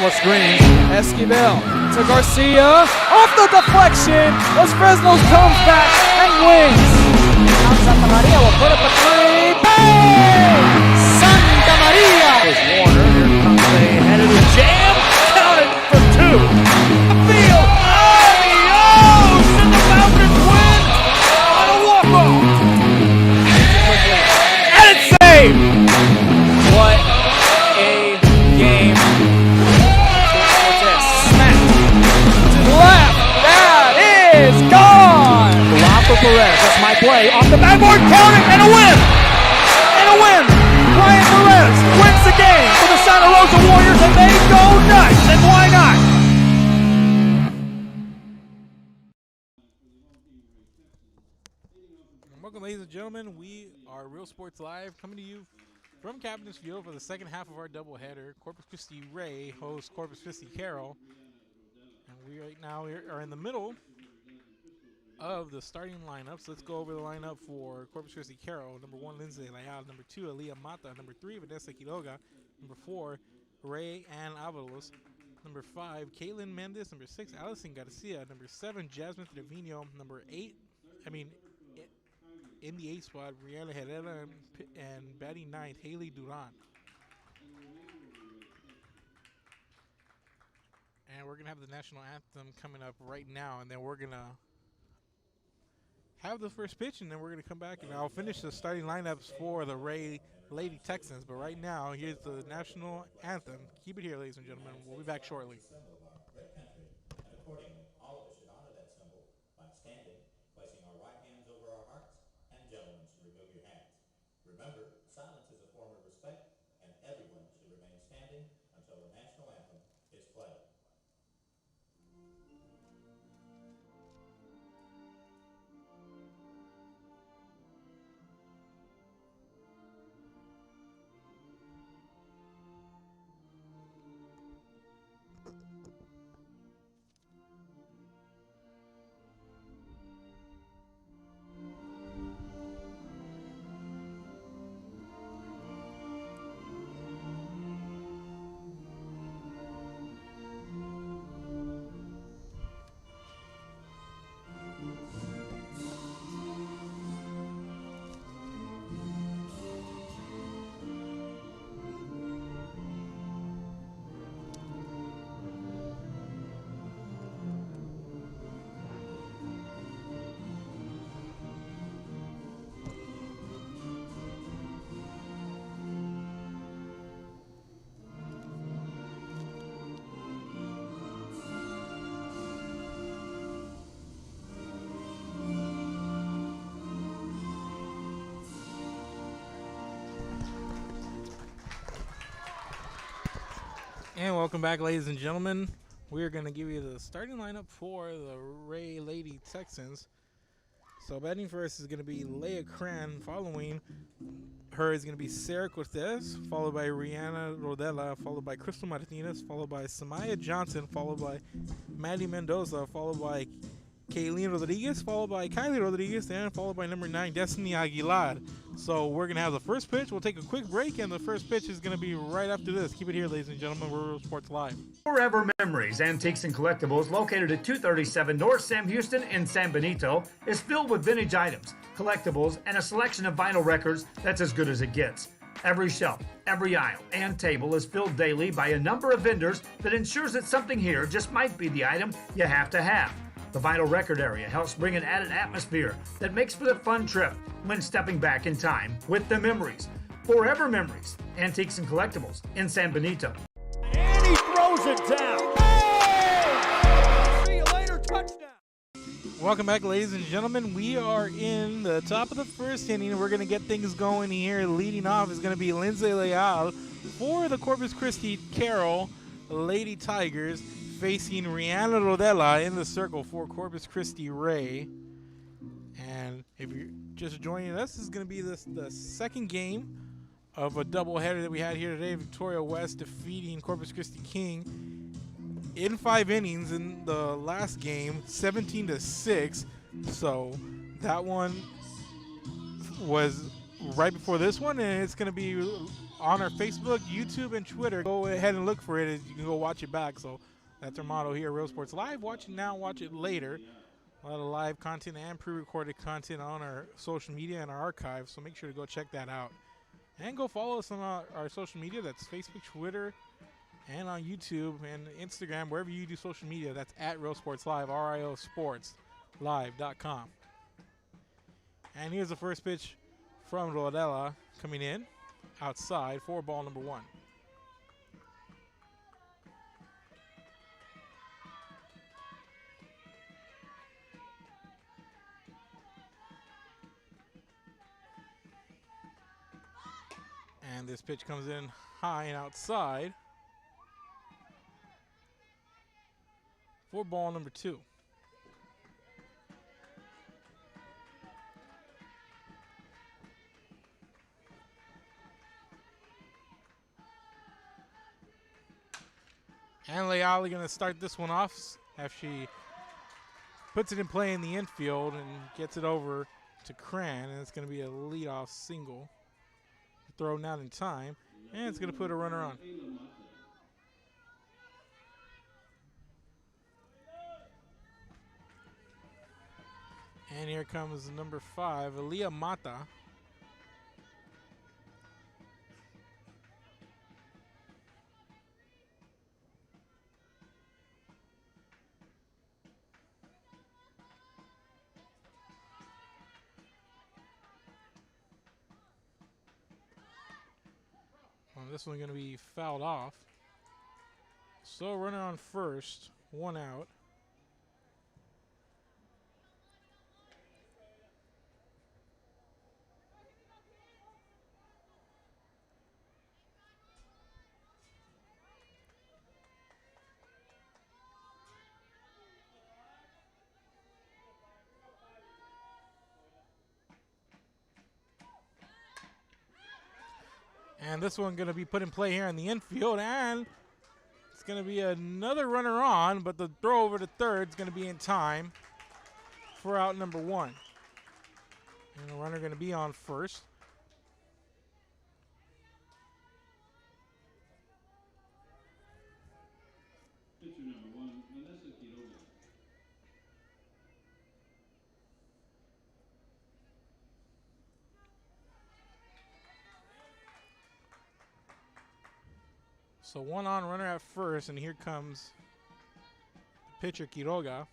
couple of screens. Esquivel to Garcia. Off the deflection. Los Fresnos comes back and wins. Now Santa Maria will put up a three. Bang! Santa Maria! Here's Warner. Here comes the head of the jam. Counted for two. Field. Adios! And the Falcons win on a walk-off. And it's saved. What a game. Smack to the left. That is gone. Rafa Perez, that's my play. Off the backboard, counting, and a win! And a win. Ryan Perez wins the game for the Santa Rosa Warriors, and they go nuts. And why not? Welcome, ladies and gentlemen. We are Real Sports Live, coming to you from Captain's Field for the second half of our doubleheader. Corpus Christi Ray hosts Corpus Christi Carroll. And we right now are in the middle of the starting lineups. Let's go over the lineup for Corpus Christi Carroll. Number 1, Lindsay Layal. Number 2, Aliyah Mata. Number 3, Vanessa Quiroga. Number 4, Ray Ann Avalos. Number 5, Caitlin Mendez. Number 6, Allison Garcia. Number 7, Jasmine Trevino. Number 8, in the 8th spot, Rihanna Herrera, and batting 9th, Haley Duran. And we're going to have the national anthem coming up right now, and then we're going to have the first pitch, and then we're going to come back, and I'll finish the starting lineups for the Ray Lady Texans. But right now, here's the national anthem. Keep it here, ladies and gentlemen. We'll be back shortly. All of us should honor that symbol by standing, placing our right hands over our hearts. Gentlemen should remove your hands. Remember, silence is a form of respect, and everyone should remain standing until the national anthem is played. And welcome back, ladies and gentlemen. We're going to give you the starting lineup for the Ray Lady Texans. So batting first is going to be Leia Cran. Following her is going to be Sarah Cortez, followed by Rihanna Rodella, followed by Crystal Martinez, followed by Samaya Johnson, followed by Maddie Mendoza, followed by Kayleen Rodriguez, followed by Kylie Rodriguez, and followed by number 9, Destiny Aguilar. So we're going to have the first pitch. We'll take a quick break, and the first pitch is going to be right after this. Keep it here, ladies and gentlemen. We're Real Sports Live. Forever Memories Antiques and Collectibles, located at 237 North Sam Houston in San Benito, is filled with vintage items, collectibles, and a selection of vinyl records that's as good as it gets. Every shelf, every aisle, and table is filled daily by a number of vendors that ensures that something here just might be the item you have to have. The vinyl record area helps bring an added atmosphere that makes for a fun trip when stepping back in time with the memories. Forever Memories, Antiques and Collectibles in San Benito. And he throws it down. Hey! See you later, touchdown. Welcome back, ladies and gentlemen. We are in the top of the first inning, and we're going to get things going here. Leading off is going to be Lindsay Leal for the Corpus Christi Carroll Lady Tigers, facing Rihanna Rodella in the circle for Corpus Christi Ray. And if you're just joining us, this is going to be the second game of a doubleheader that we had here today. Victoria West defeating Corpus Christi King in 5 innings in the last game, 17-6. So that one was right before this one, and it's going to be on our Facebook, YouTube, and Twitter. Go ahead and look for it. You can go watch it back. So that's our motto here at Real Sports Live. Watch it now, watch it later. A lot of live content and pre-recorded content on our social media and our archives. So make sure to go check that out. And go follow us on our social media. That's Facebook, Twitter, and on YouTube and Instagram, wherever you do social media. That's at Real Sports Live, RIO Sports Live.com. And here's the first pitch from Rodella coming in outside for ball number 1. And this pitch comes in high and outside for ball number 2. And Leali going to start this one off after she puts it in play in the infield and gets it over to Cran, and it's going to be a leadoff single. Thrown out in time, and it's going to put a runner on. And here comes number 5, Aaliyah Mata. This one's going to be fouled off. So runner on first, 1 out. And this one going to be put in play here in the infield, and it's going to be another runner on, but the throw over to third is going to be in time for out number 1. And the runner going to be on first. So 1 on, runner at first, and here comes the pitcher Quiroga.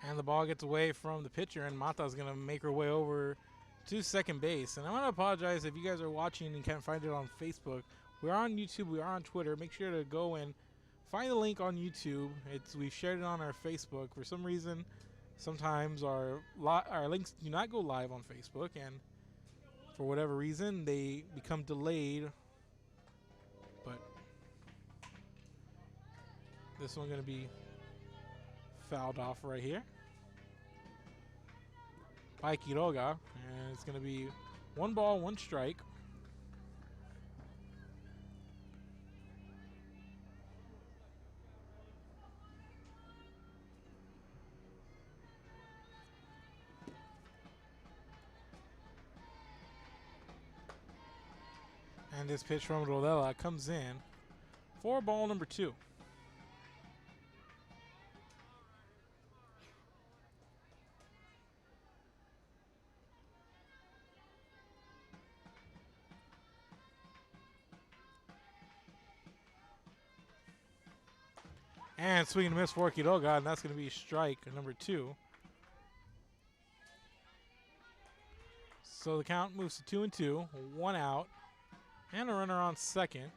And the ball gets away from the pitcher, and Mata's going to make her way over to second base. And I want to apologize if you guys are watching and can't find it on Facebook. We're on YouTube, we are on Twitter. Make sure to go and find the link on YouTube. We've shared it on our Facebook. For some reason, sometimes our links do not go live on Facebook, and for whatever reason, they become delayed. But this one's going to be fouled off right here by Quiroga, and it's going to be 1 ball, 1 strike. And this pitch from Rodella comes in for ball number 2. And swing and miss for Quiroga, and that's going to be strike number 2. So the count moves to 2-2, 1 out. And a runner on second.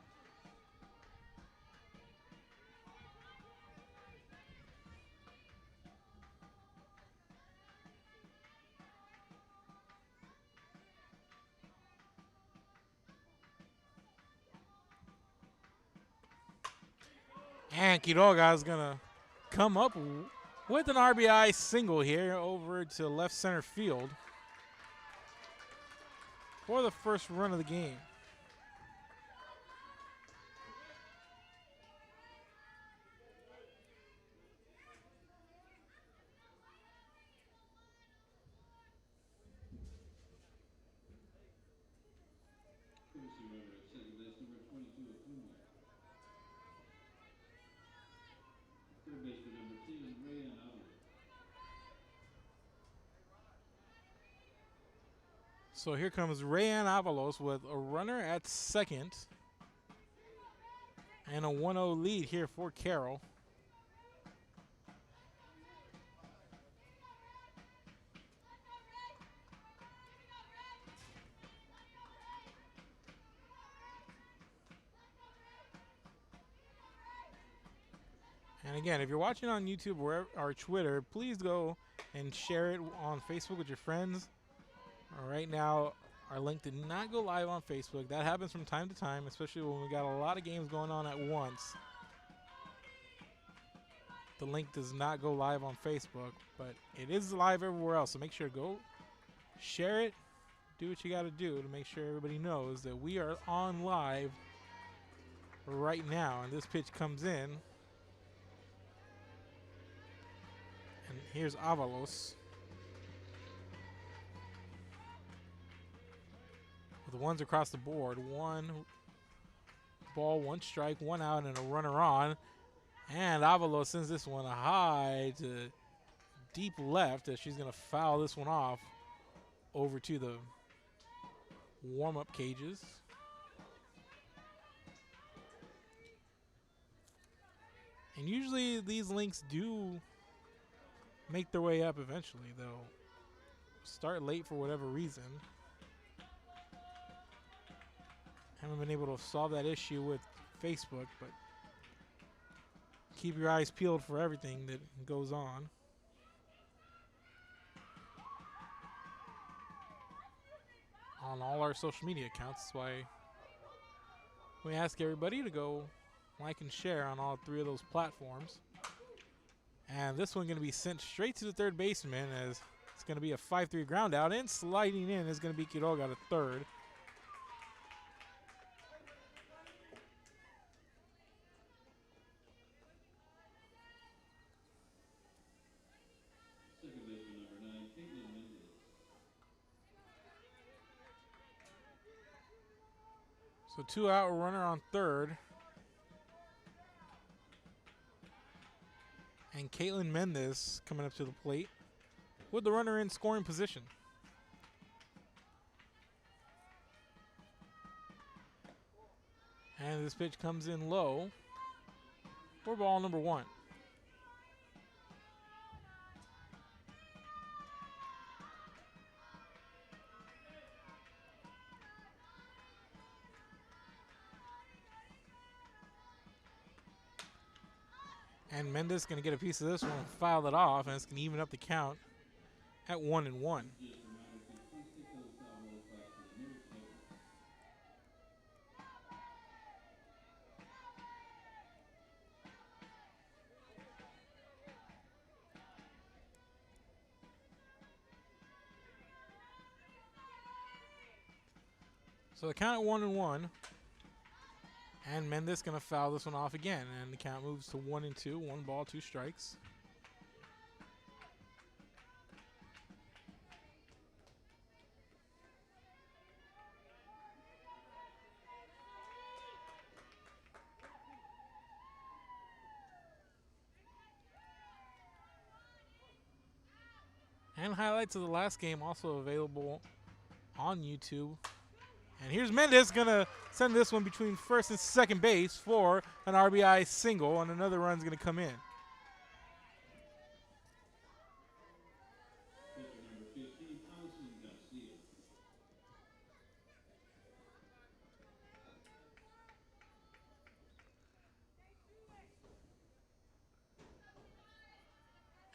And Quiroga is going to come up with an RBI single here over to left center field for the first run of the game. So here comes Rayan Avalos with a runner at second and a 1-0 lead here for Carroll. And again, if you're watching on YouTube or Twitter, please go and share it on Facebook with your friends. Right now, our link did not go live on Facebook. That happens from time to time, especially when we got a lot of games going on at once. The link does not go live on Facebook, but it is live everywhere else. So make sure to go share it, do what you got to do to make sure everybody knows that we are on live right now. And this pitch comes in. And here's Avalos. With the ones across the board. 1 ball, 1 strike, 1 out, and a runner on. And Avalos sends this one high to deep left as she's going to foul this one off over to the warm-up cages. And usually these links do make their way up eventually. They'll start late for whatever reason. Haven't been able to solve that issue with Facebook, but keep your eyes peeled for everything that goes on. On all our social media accounts. That's why we ask everybody to go like and share on all 3 of those platforms. And this one going to be sent straight to the third baseman as it's going to be a 5-3 ground out, and sliding in is going to be Quiroga to third. So 2 out, runner on third. And Caitlin Mendez coming up to the plate with the runner in scoring position. And this pitch comes in low for ball number 1. And Mendez going to get a piece of this one and foul it off, and it's going to even up the count at 1-1. So the count at 1-1. And Mendez going to foul this one off again, and the count moves to 1-2, 1 ball, 2 strikes. And highlights of the last game also available on YouTube. And here's Mendez going to send this one between first and second base for an RBI single, and another run's going to come in.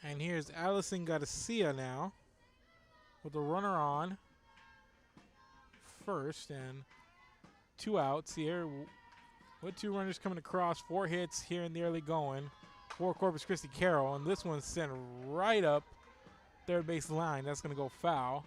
And here's Allison Garcia now with the runner on first, and 2 outs here with 2 runners coming across, 4 hits here in the early going for Corpus Christi Carroll, and this one's sent right up third base line. That's going to go foul.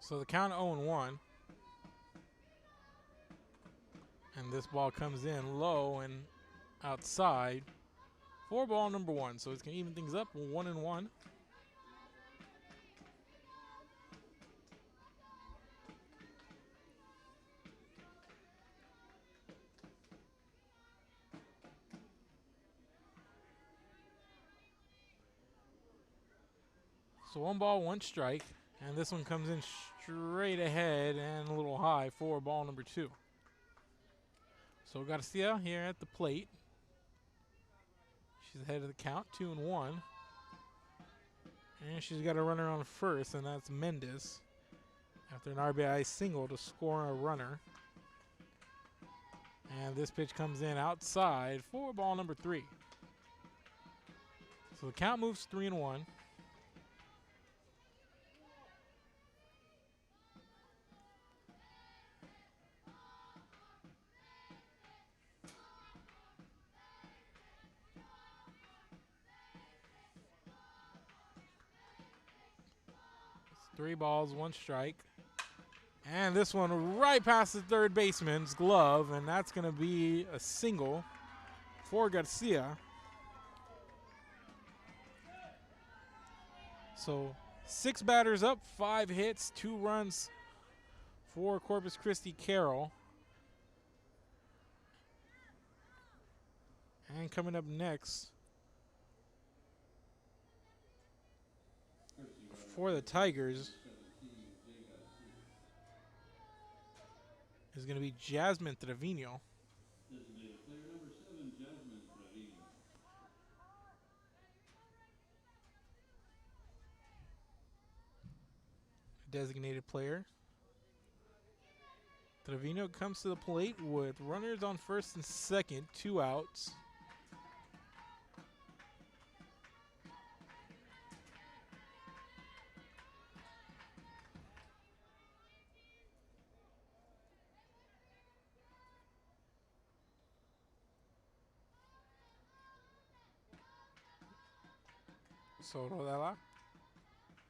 So the count 0-1. And this ball comes in low and outside for ball number 1. So it's going to even things up, 1-1. So 1 ball, 1 strike, and this one comes in straight ahead and a little high for ball number 2. So Garcia here at the plate. She's ahead of the count, 2-1. And she's got a runner on first, and that's Mendez. After an RBI single to score a runner. And this pitch comes in outside for ball number 3. So the count moves 3-1. It's 3 balls, 1 strike. And this one right past the third baseman's glove, and that's going to be a single for Garcia. So 6 batters up, 5 hits, 2 runs for Corpus Christi Carroll. And coming up next for the Tigers is going to be Jasmine Trevino. Designated player. Trevino comes to the plate with runners on first and second, 2 outs. So Rodela.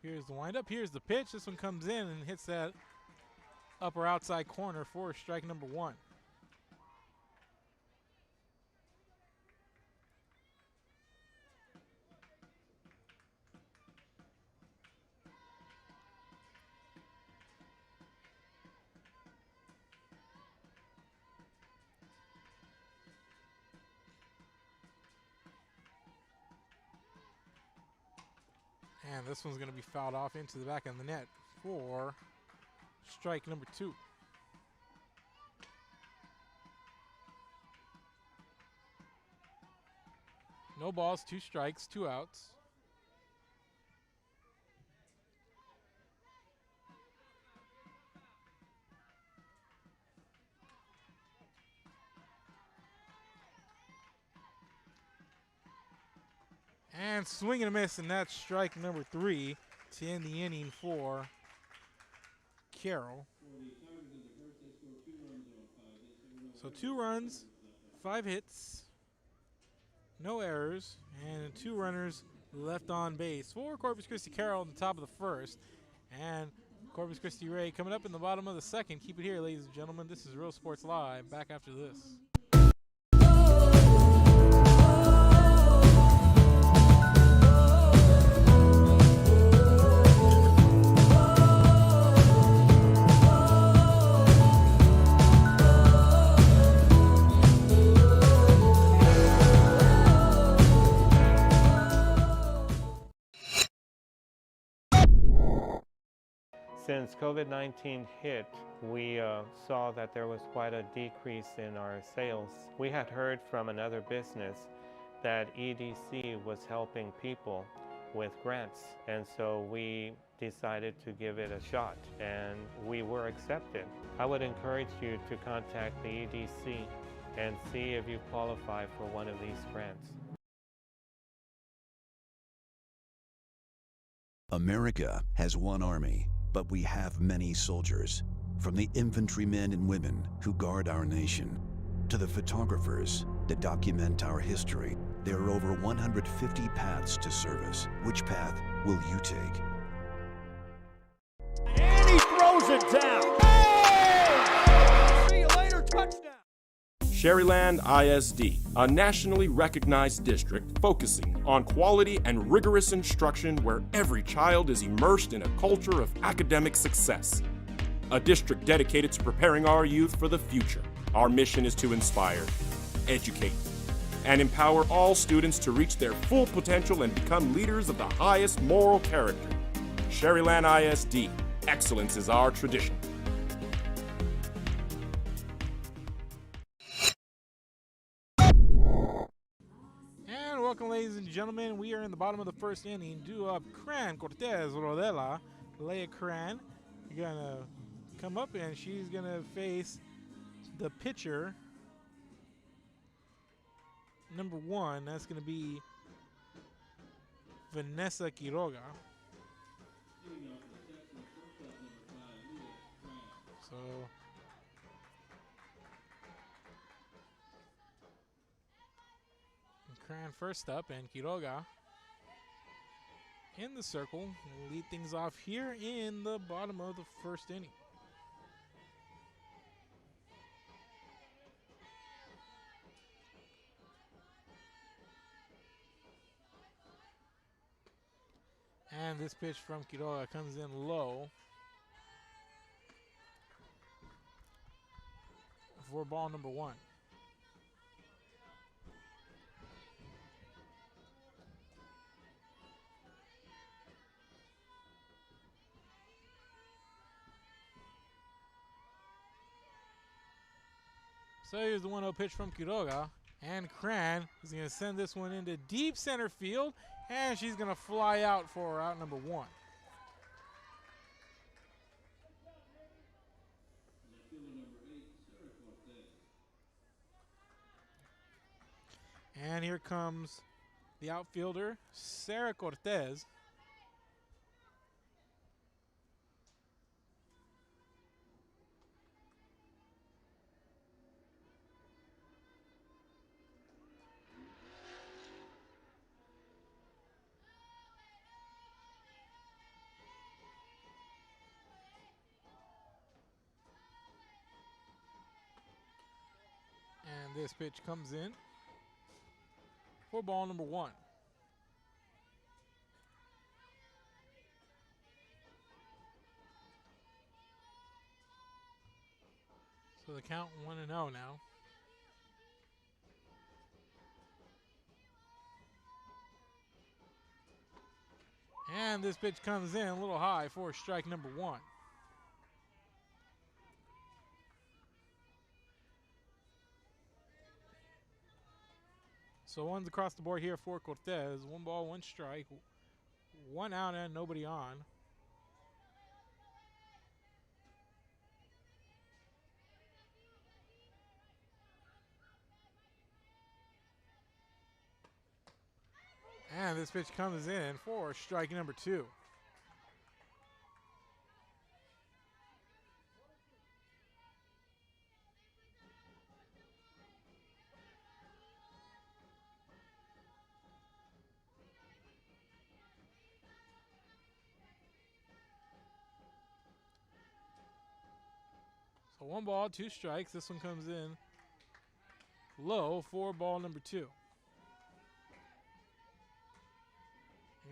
Here's the windup. Here's the pitch. This one comes in and hits that upper outside corner for strike number 1. And this one's going to be fouled off into the back of the net for strike number 2. No balls, 2 strikes, 2 outs. And swing and a miss, and that's strike number 3 to end the inning for Carroll. So 2 runs, 5 hits, no errors, and 2 runners left on base for Corpus Christi Carroll in the top of the first. And Corpus Christi Ray coming up in the bottom of the second. Keep it here, ladies and gentlemen. This is Real Sports Live. Back after this. Since COVID-19 hit, we saw that there was quite a decrease in our sales. We had heard from another business that EDC was helping people with grants, and so we decided to give it a shot, and we were accepted. I would encourage you to contact the EDC and see if you qualify for one of these grants. America has one army, but we have many soldiers. From the infantrymen and women who guard our nation, to the photographers that document our history, there are over 150 paths to service. Which path will you take? And he throws throws it down. See you later, touchdown. Sherryland ISD, a nationally recognized district focusing on quality and rigorous instruction where every child is immersed in a culture of academic success. A district dedicated to preparing our youth for the future. Our mission is to inspire, educate, and empower all students to reach their full potential and become leaders of the highest moral character. Sherryland ISD, excellence is our tradition. And welcome, ladies and gentlemen. We are in the bottom of the first inning. Due up Cran Cortez Rodela. Leia Cran gonna come up and she's gonna face the pitcher number 1. That's gonna be Vanessa Quiroga. So Cran first up, and Quiroga in the circle will lead things off here in the bottom of the first inning. And this pitch from Quiroga comes in low for ball number 1. So here's the 1-0 pitch from Quiroga, and Cran is going to send this one into deep center field, and she's going to fly out for out number 1. And here comes the outfielder, Sarah Cortez. And this pitch comes in for ball number 1. So the count 1-0 now. And this pitch comes in a little high for strike number 1. So one's across the board here for Cortez. 1 ball, 1 strike, 1 out and nobody on. And this pitch comes in for strike number 2. So 1 ball, 2 strikes. This one comes in low for ball number 2.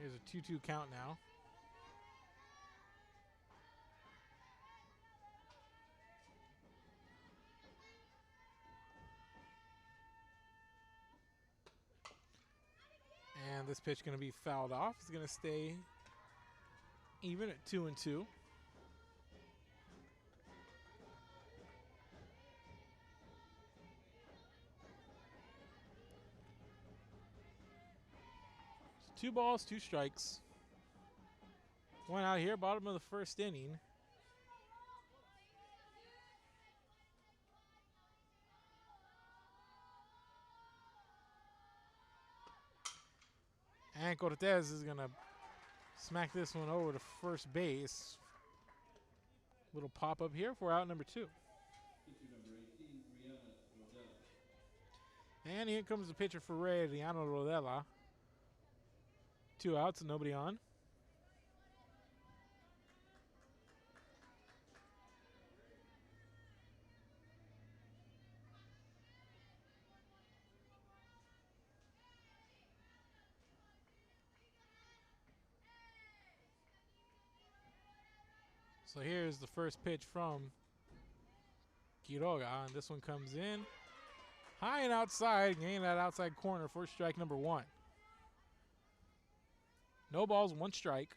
Here's a 2-2 count now. And this pitch going to be fouled off. It's going to stay even at 2-2. So 2 balls, 2 strikes. 1 out here, bottom of the first inning. And Cortez is going to smack this one over to first base. Little pop-up here for out number 2. And here comes the pitcher for Ray, Adriano Rodela. 2 outs and nobody on. So here's the first pitch from Quiroga, and this one comes in high and outside, getting that outside corner for strike number 1. No balls, 1 strike.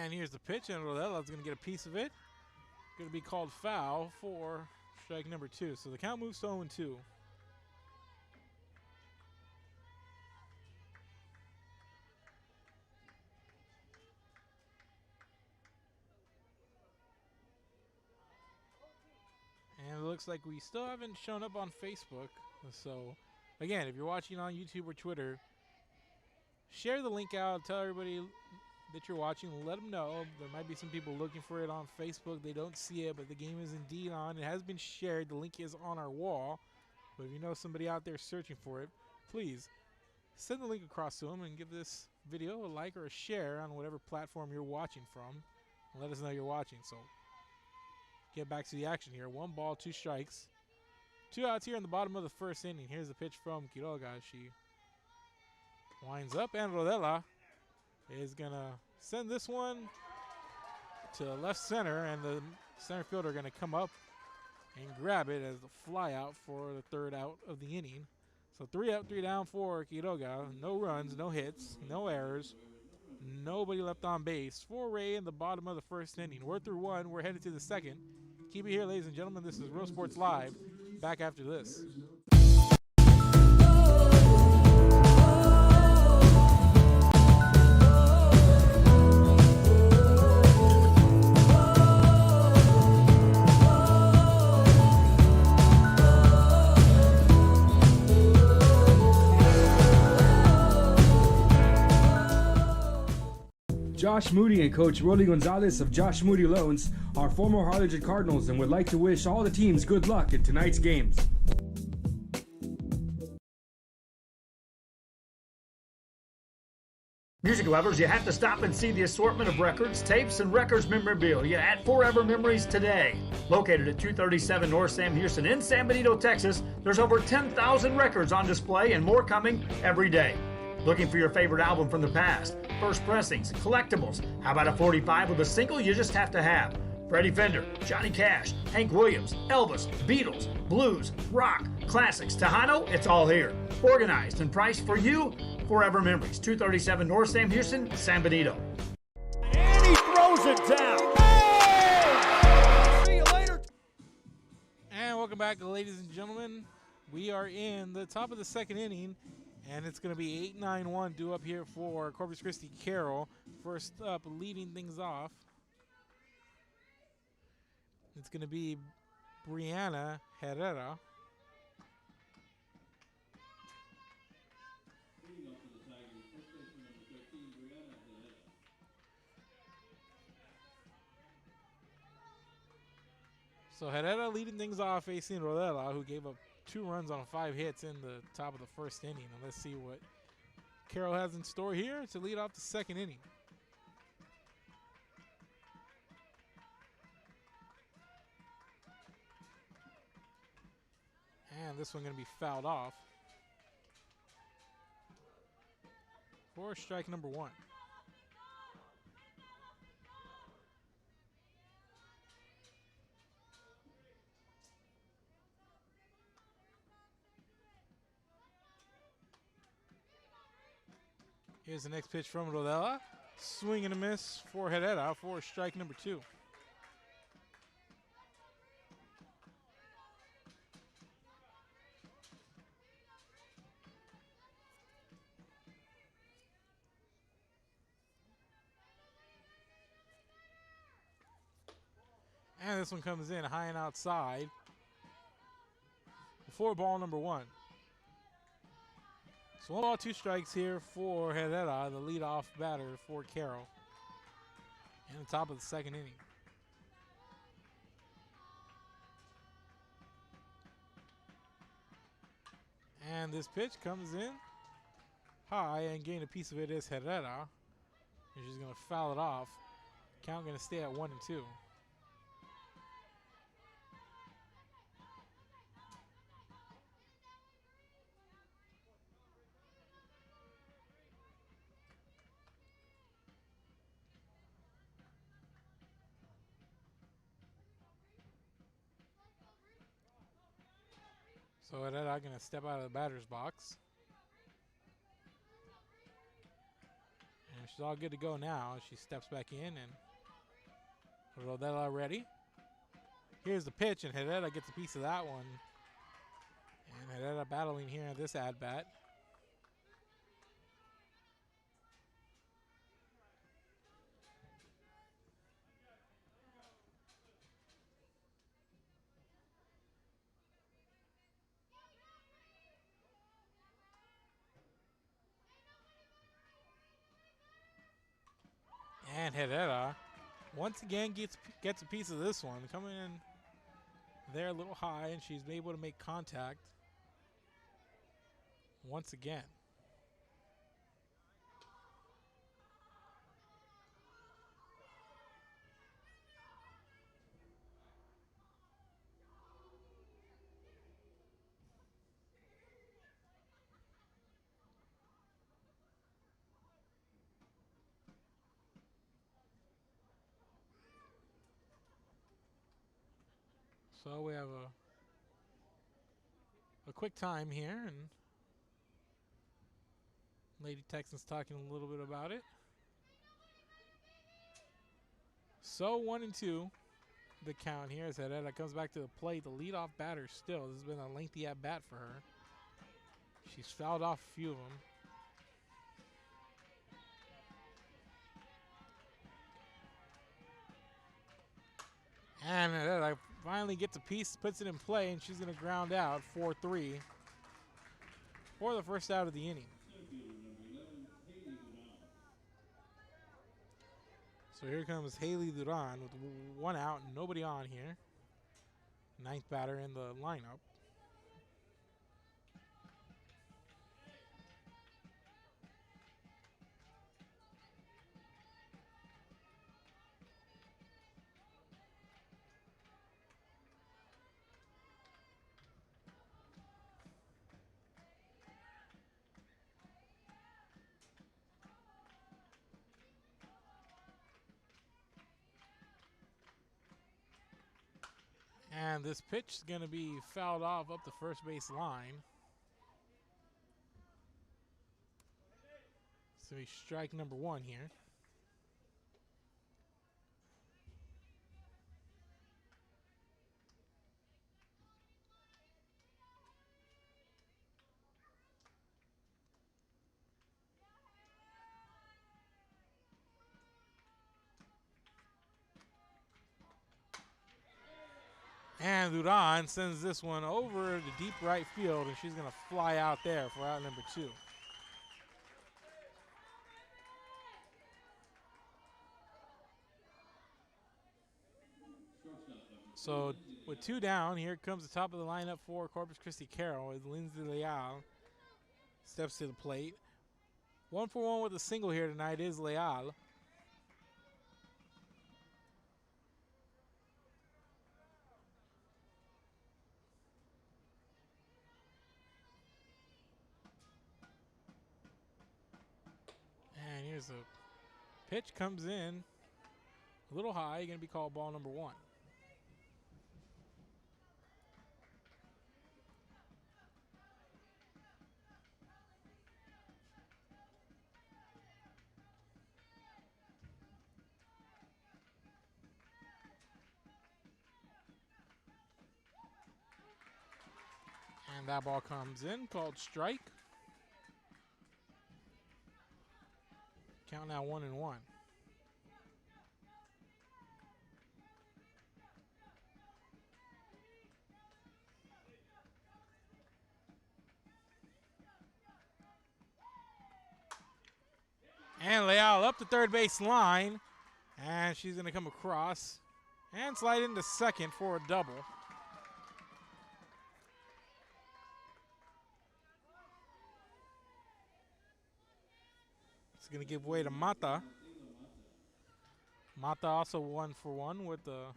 And here's the pitch, and Rodela's going to get a piece of it. Going to be called foul for strike number 2. So the count moves to 0-2. And it looks like we still haven't shown up on Facebook. So, again, if you're watching on YouTube or Twitter, share the link out. Tell everybody that you're watching. Let them know. There might be some people looking for it on Facebook. They don't see it, but the game is indeed on. It has been shared. The link is on our wall. But if you know somebody out there searching for it, please send the link across to them and give this video a like or a share on whatever platform you're watching from. And let us know you're watching. So, get back to the action here. 1 ball, 2 strikes. 2 outs here in the bottom of the first inning. Here's the pitch from Quiroga. She winds up, and Rodela is going to send this one to left center, and the center fielder going to come up and grab it as the fly out for the 3rd out of the inning. So 3 up, 3 down for Quiroga. No runs, no hits, no errors. Nobody left on base for Ray in the bottom of the first inning. We're through 1. We're headed to the 2nd. Keep it here, ladies and gentlemen. This is Real Sports Live. Back after this. Josh Moody and Coach Rolly Gonzalez of Josh Moody Loans are former Harlingen Cardinals and would like to wish all the teams good luck in tonight's games. Music lovers, you have to stop and see the assortment of records, tapes, and records memorabilia at Forever Memories today. Located at 237 North Sam Houston in San Benito, Texas, there's over 10,000 records on display and more coming every day. Looking for your favorite album from the past, first pressings, collectibles? How about a 45 with a single you just have to have? Freddie Fender, Johnny Cash, Hank Williams, Elvis, Beatles, blues, rock, classics, Tejano, it's all here. Organized and priced for you. Forever Memories, 237 North Sam Houston, San Benito. And he throws it down. Hey! See you later. And welcome back, ladies and gentlemen. We are in the top of the 2nd inning, and it's going to be 8-9-1 due up here for Corpus Christi Carroll. First up, leading things off, it's going to be Brianna Herrera. So Herrera leading things off, facing Rodela, who gave up 2 runs on 5 hits in the top of the first inning. And let's see what Carroll has in store here to lead off the 2nd inning. And this one going to be fouled off for strike number 1. Here's the next pitch from Rodela. Swing and a miss for Herrera for strike number 2. And this one comes in high and outside for ball number 1. So 1 ball, 2 strikes here for Herrera, the leadoff batter for Carroll, in the top of the 2nd inning. And this pitch comes in high, and getting a piece of it is Herrera. And she's going to foul it off. Count going to stay at 1 and 2. So Herrera going to step out of the batter's box. And she's all good to go now. She steps back in and Rodella ready. Here's the pitch, and Herrera gets a piece of that one. And Herrera battling here in this at-bat. And Herrera once again gets a piece of this one. Coming in there a little high, and she's able to make contact once again. So we have a quick time here, and Lady Texans talking a little bit about it. So 1 and 2, the count here as Herrera comes back to the plate. The leadoff batter still. This has been a lengthy at bat for her. She's fouled off a few of them. And Herrera finally gets a piece, puts it in play, and she's going to ground out 4-3 for the first out of the inning. So here comes Haley Duran with 1 out and nobody on here. 9th batter in the lineup. And this pitch is going to be fouled off up the first base line. So we strike number 1 here. And Duran sends this one over to deep right field, and she's going to fly out there for out number 2. So with 2 down, here comes the top of the lineup for Corpus Christi Carroll as Lindsay Leal steps to the plate. 1 for 1 with a single here tonight is Leal. And here's a pitch, comes in a little high, going to be called ball number 1. And that ball comes in, called strike. Count now 1-1. And Leal up the third base line. And she's going to come across and slide into second for a double. It's going to give way to Mata. Mata also 1 for 1 with the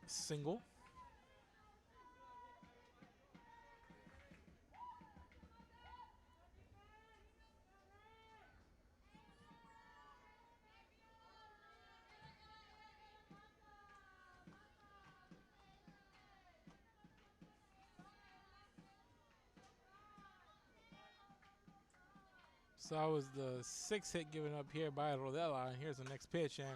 single. So that was the 6th hit given up here by Rodella. And here's the next pitch, and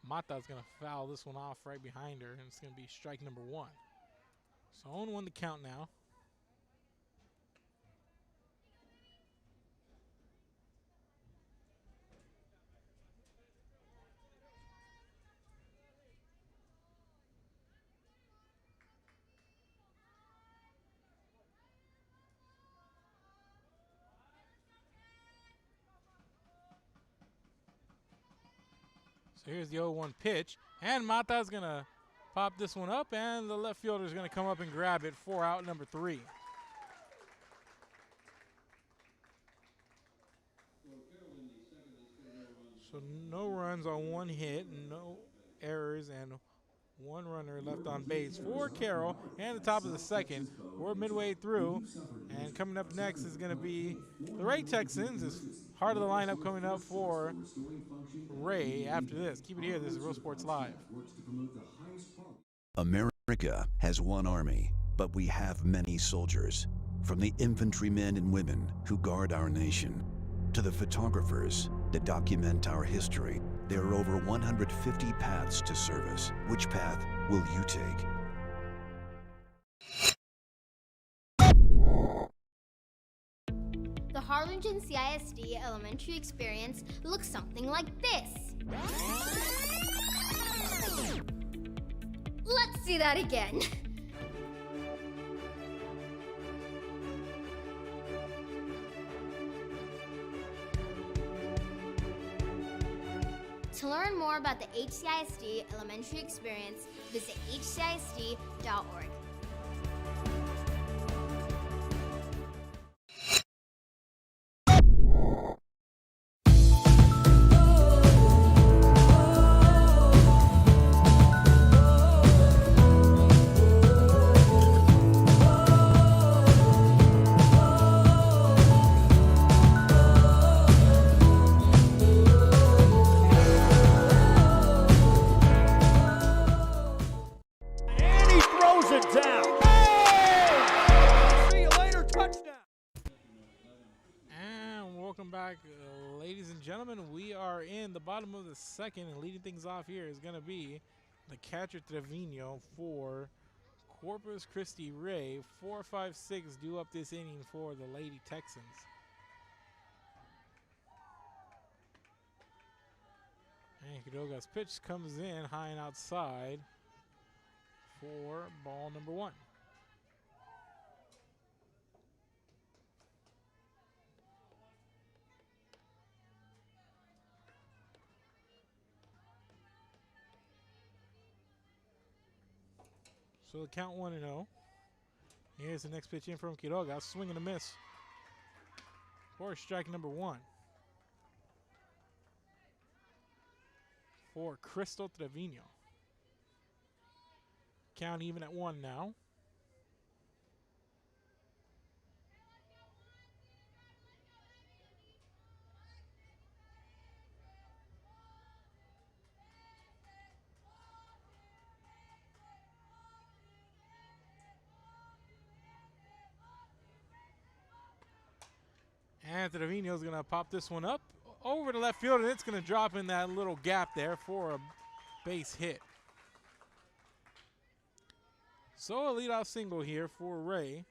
Mata's going to foul this one off right behind her, and it's going to be strike number 1. So 0-1 the count now. So here's the 0-1 pitch, and Mata's going to pop this one up, and the left fielder is going to come up and grab it for out number 3. So no runs on 1 hit, no errors, and 1 runner left on base for Carroll, and the top of the 2nd. We're midway through, and coming up next is going to be the Ray Texans. It's heart of the lineup coming up for Ray after this. Keep it here. This is Real Sports Live. America has one army, but we have many soldiers. From the infantrymen and women who guard our nation, to the photographers that document our history, there are over 150 paths to service. Which path will you take? The Harlingen CISD elementary experience looks something like this. Let's see that again. To learn more about the HCISD elementary experience, visit hcisd.org. Ladies and gentlemen, we are in the bottom of the 2nd, and leading things off here is going to be the catcher Trevino for Corpus Christi Ray. 4-5-6 due up this inning for the Lady Texans. And Quiroga's pitch comes in high and outside for ball number 1. So the count 1-0. Here's the next pitch in from Quiroga. Swing and a miss for strike number 1. For Crystal Trevino. Count even at 1 now. And Trevino's going to pop this one up over the left field, and it's going to drop in that little gap there for a base hit. So a leadoff single here for Ray.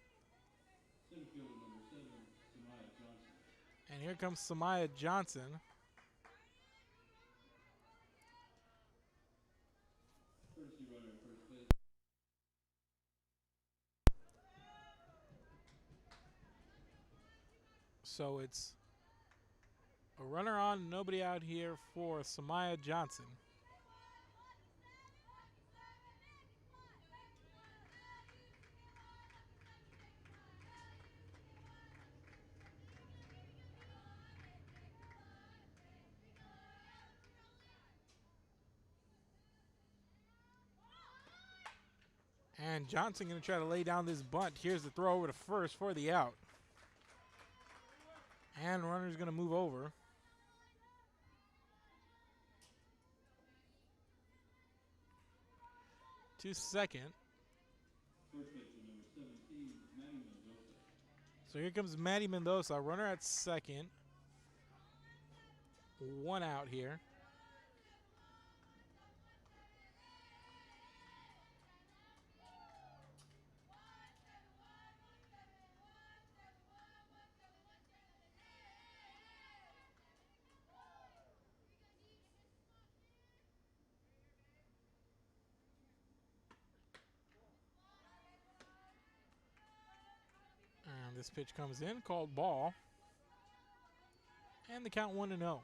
And here comes Samaya Johnson. So it's a runner on, nobody out here for Samaya Johnson. And Johnson going to try to lay down this bunt. Here's the throw over to first for the out. And runner's going to move over. To second. So here comes Matty Mendoza, runner at second. One out here. And this pitch comes in, called ball. And the count 1-0.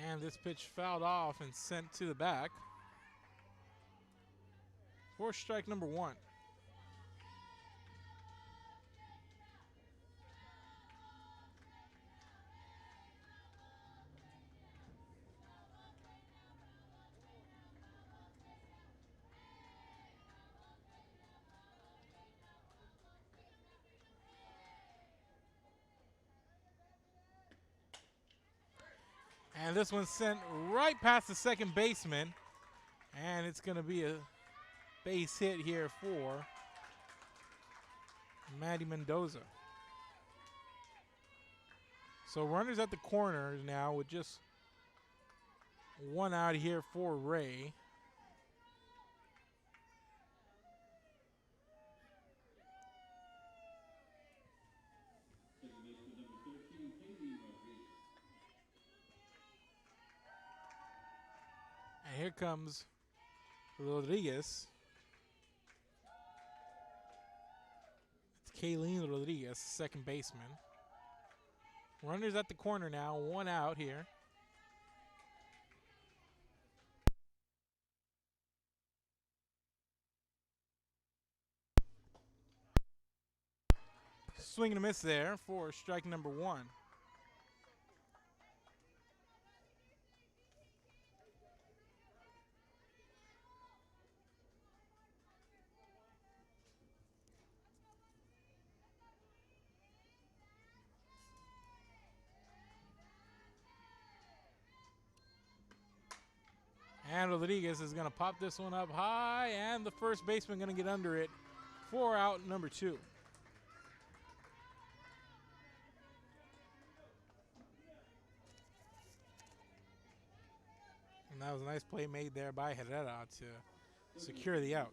And this pitch fouled off and sent to the back for strike number 1. And this one's sent right past the second baseman. And it's going to be a base hit here for Matty Mendoza. So runners at the corners now with just one out here for Ray. And here comes Rodriguez. It's Kayleen Rodriguez, second baseman. Runners at the corner now, one out here. Swing and a miss there for strike number 1. And Rodriguez is going to pop this one up high, and the first baseman going to get under it for out number 2. And that was a nice play made there by Herrera to secure the out.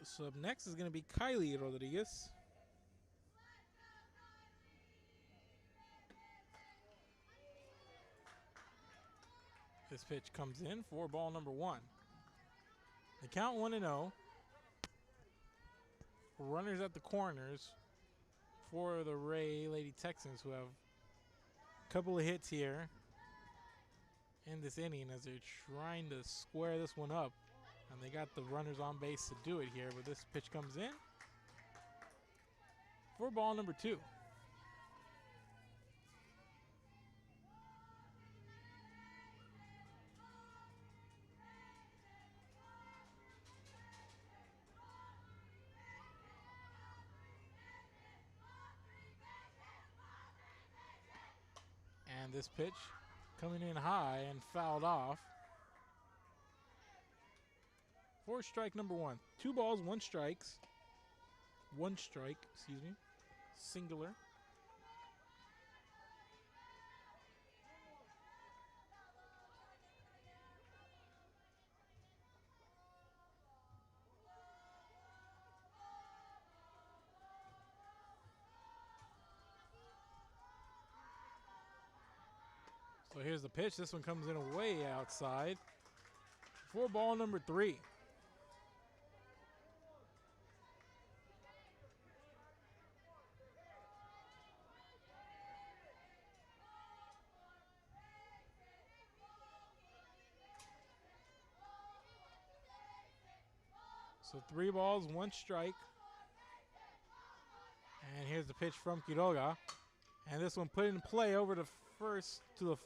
So up next is going to be Kylie Rodriguez. This pitch comes in for ball number 1. The count 1-0. Runners at the corners for the Ray Lady Texans, who have a couple of hits here in this inning as they're trying to square this one up. And they got the runners on base to do it here, but this pitch comes in for ball number 2. And this pitch coming in high and fouled off for strike number 1. 2 balls, 1 strike, excuse me, singular. So here's the pitch. This one comes in way outside for ball number 3. So 3 balls, 1 strike. And here's the pitch from Quiroga. And this one put in play over to the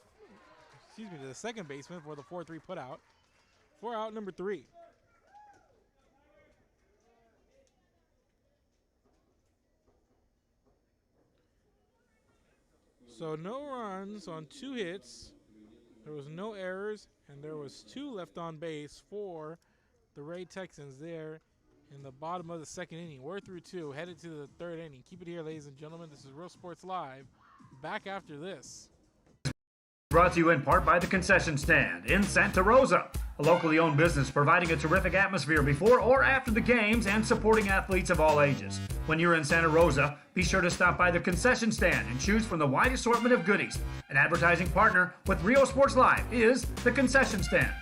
second baseman for the 4-3 put out. For out number 3. So no runs on 2 hits. There was no errors, and there was 2 left on base for the Ray Texans there in the bottom of the second inning. We're through 2, headed to the 3rd inning. Keep it here, ladies and gentlemen. This is Real Sports Live. Back after this. Brought to you in part by the Concession Stand in Santa Rosa, a locally owned business providing a terrific atmosphere before or after the games and supporting athletes of all ages. When you're in Santa Rosa, be sure to stop by the Concession Stand and choose from the wide assortment of goodies. An advertising partner with Rio Sports Live is the Concession Stand.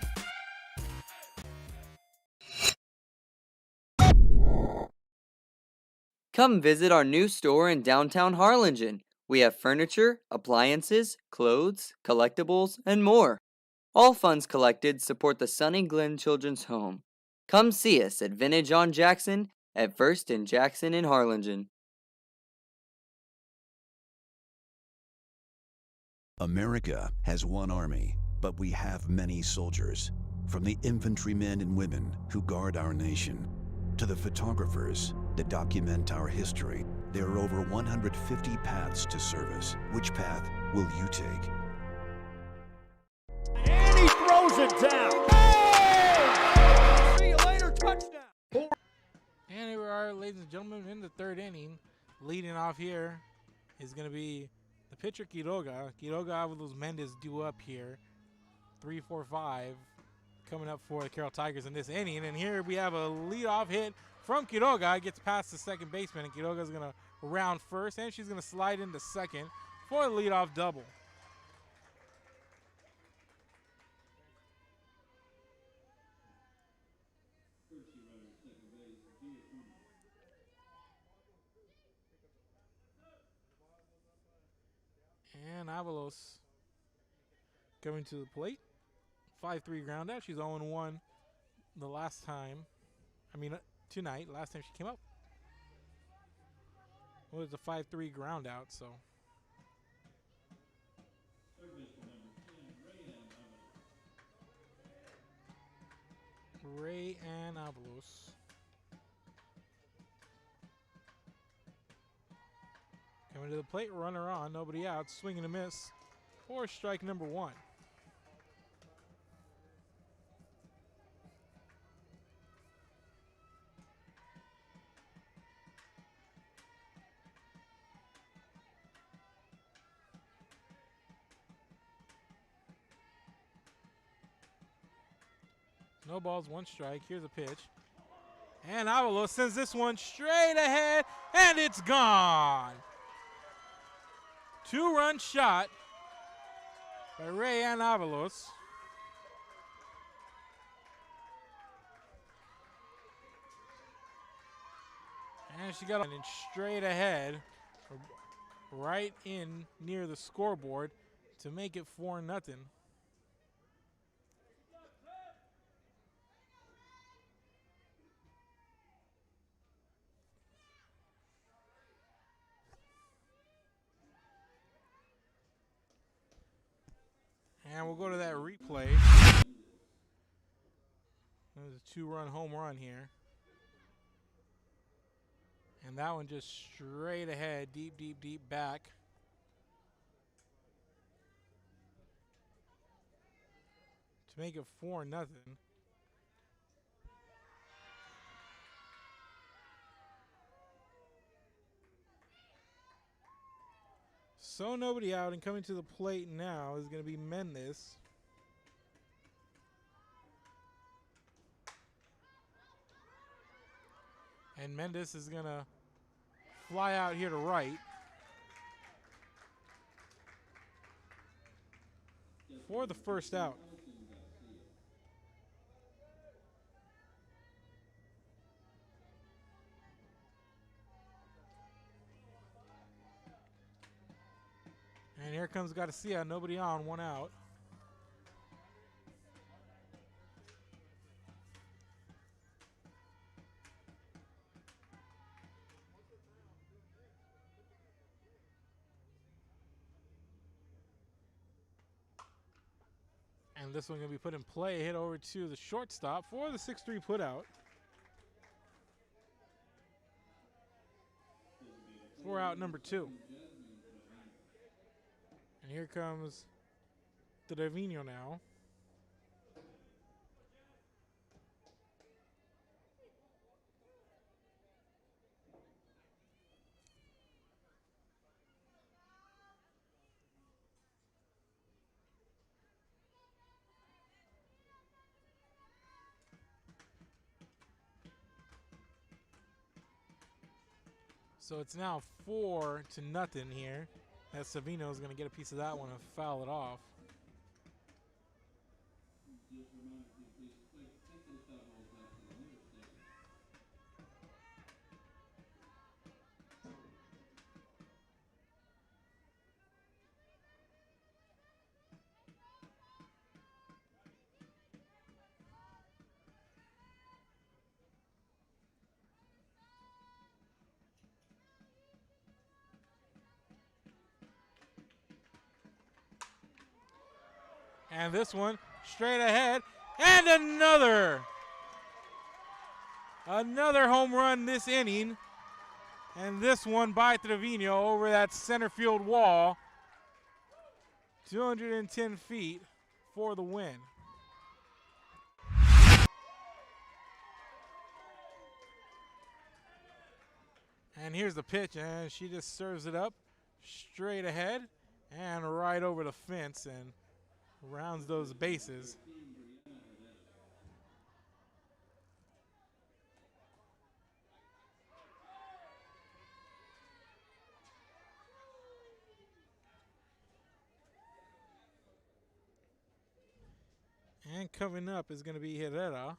Come visit our new store in downtown Harlingen. We have furniture, appliances, clothes, collectibles, and more. All funds collected support the Sunny Glen Children's Home. Come see us at Vintage on Jackson at First and Jackson in Harlingen. America has one army, but we have many soldiers. From the infantrymen and women who guard our nation, to the photographers that document our history, there are over 150 paths to service. Which path will you take? And he throws it down. Hey! See you later, touchdown. And here we are, ladies and gentlemen, in the 3rd inning. Leading off here is going to be the pitcher Quiroga. Quiroga with those Mendez due up here. 3-4-5 coming up for the Carroll Tigers in this inning. And here we have a leadoff hit from Quiroga. Gets past the second baseman, and Quiroga's going to round first, and she's going to slide into second for the leadoff double. And Avalos coming to the plate. 5-3 ground out. She's 0-1 the last time. Tonight. Last time she came up was a 5-3 ground out, so. Ray and Avalos. Coming to the plate, runner on, nobody out, swing and a miss for strike number 1. No balls, 1 strike. Here's a pitch. And Avalos sends this one straight ahead, and it's gone. 2-run shot by Ray Ann Avalos. And she got it straight ahead, right in near the scoreboard to make it 4-0. And we'll go to that replay. There's a 2-run home run here. And that one just straight ahead, deep, deep, deep back. To make it 4-0. So nobody out, and coming to the plate now is going to be Mendez. And Mendez is going to fly out here to right for the first out. And here comes Garcia, nobody on, 1 out. And this one going to be put in play, hit over to the shortstop for the 6-3 put out. For out number 2. And here comes Trevino now. So it's now 4-0 here. As Savino is going to get a piece of that one and foul it off. And this one straight ahead, and another home run this inning. And this one by Trevino over that center field wall. 210 feet for the win. And here's the pitch, and she just serves it up straight ahead and right over the fence and rounds those bases. And coming up is going to be Herrera.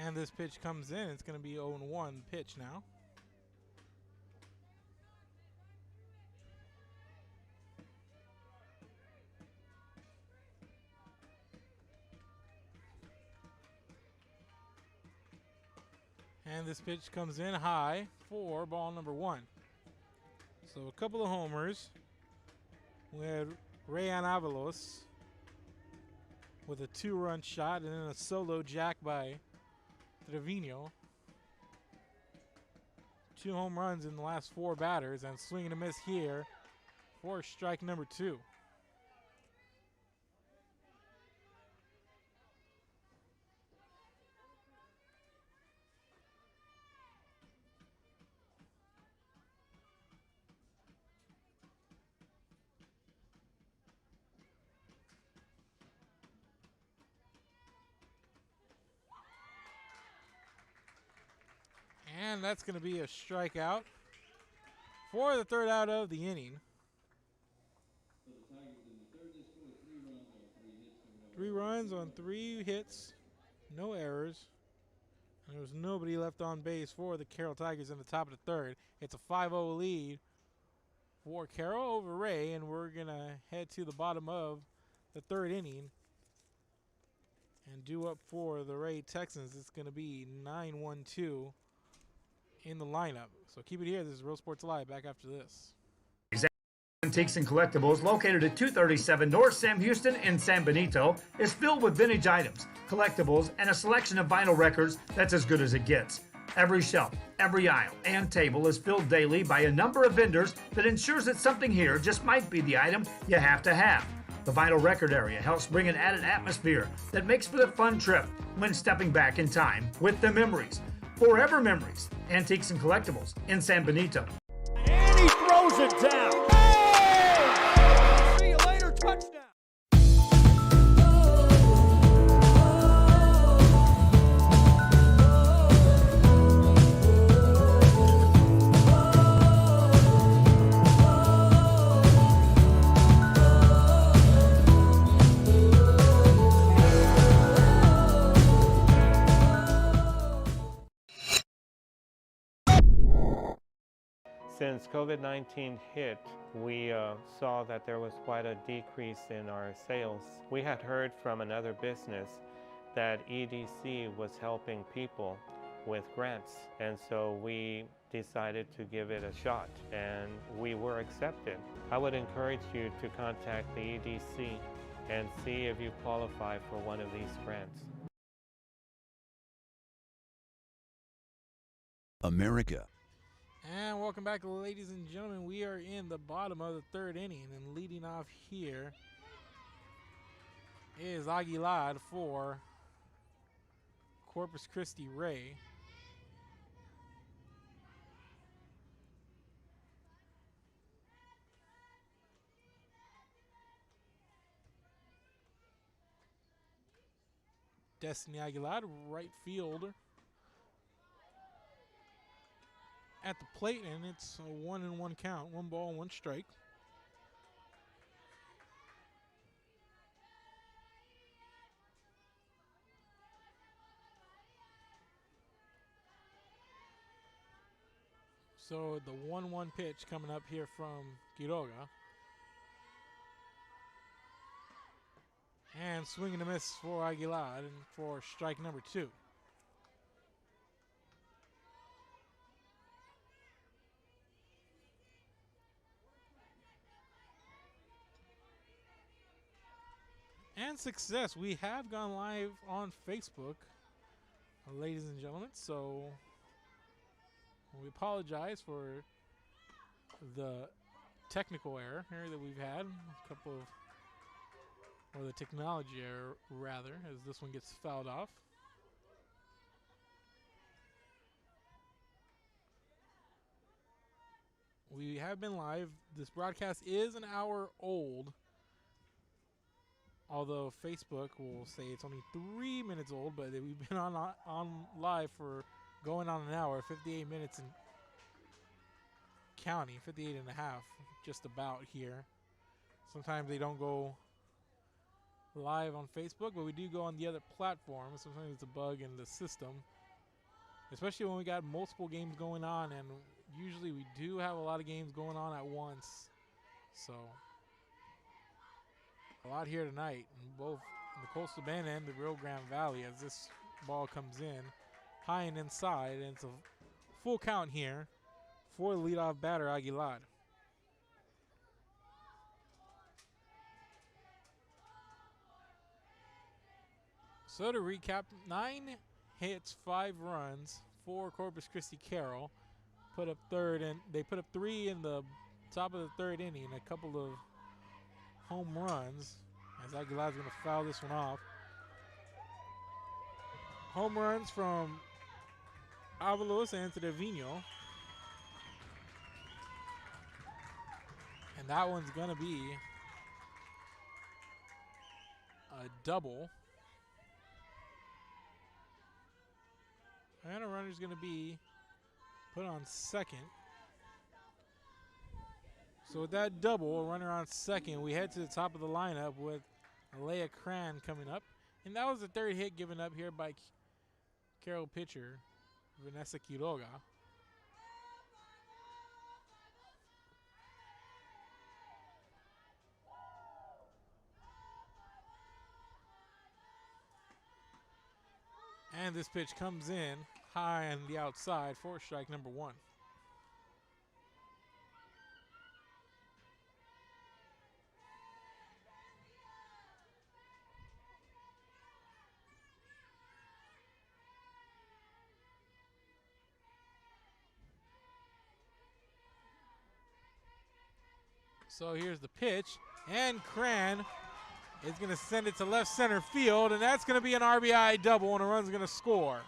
And this pitch comes in. It's going to be 0-1 pitch now. And this pitch comes in high for ball number 1. So a couple of homers. We had Rayan Avalos with a 2-run shot and then a solo jack by Trevino. 2 home runs in the last 4 batters, and swing and a miss here for strike number 2. And that's going to be a strikeout for the 3rd out of the inning. 3 runs on 3 hits, no errors. And there was nobody left on base for the Carroll Tigers in the top of the 3rd. It's a 5-0 lead for Carroll over Ray, and we're going to head to the bottom of the 3rd inning. And due up for the Ray Texans, it's going to be 9-1-2 in the lineup. So keep it here. This is Real Sports Live. Back after this. Antiques and Collectibles, located at 237 North Sam Houston in San Benito, is filled with vintage items, collectibles, and a selection of vinyl records that's as good as it gets. Every shelf, every aisle, and table is filled daily by a number of vendors that ensures that something here just might be the item you have to have. The vinyl record area helps bring an added atmosphere that makes for the fun trip when stepping back in time with the memories. Forever memories, Antiques and Collectibles in San Benito. And he throws it down. Hey! See you later, touchdown. Since COVID-19 hit, we saw that there was quite a decrease in our sales. We had heard from another business that EDC was helping people with grants, and so we decided to give it a shot, and we were accepted. I would encourage you to contact the EDC and see if you qualify for one of these grants. America. And welcome back, ladies and gentlemen. We are in the bottom of the third inning, and leading off here is Aguilar for Corpus Christi Ray. Destiny Aguilar, right fielder, at the plate, and it's a 1-1 count. 1 ball, 1 strike. So the 1-1 pitch coming up here from Quiroga. And swinging a miss for Aguilar and for strike number 2. And success. We have gone live on Facebook, ladies and gentlemen, so we apologize for the technical error here that we've had. A couple of, or the technology error rather, as this one gets fouled off. We have been live. This broadcast is an hour old, although Facebook will say it's only 3 minutes old, but we've been on live for going on an hour, 58 minutes and counting, 58 and a half, just about here. Sometimes they don't go live on Facebook, but we do go on the other platforms. Sometimes it's a bug in the system, especially when we got multiple games going on, and usually we do have a lot of games going on at once. So a lot here tonight in both the Coastal Bend and the Rio Grande Valley, as this ball comes in high and inside, and it's a full count here for the leadoff batter, Aguilar. So to recap, 9 hits, 5 runs for Corpus Christi Carroll. Put up third, and they put up 3 in the top of the third inning, a couple of home runs, as Aguilar's going to foul this one off. Home runs from Avalos and Trevino. And that one's going to be a double. And a runner's going to be put on second. So with that double, a runner on second, we head to the top of the lineup with Alea Cran coming up. And that was the third hit given up here by Carroll pitcher Vanessa Quiroga. And this pitch comes in high on the outside for strike number 1. So here's the pitch, and Cran is going to send it to left center field, and that's going to be an RBI double, and a run's going to score.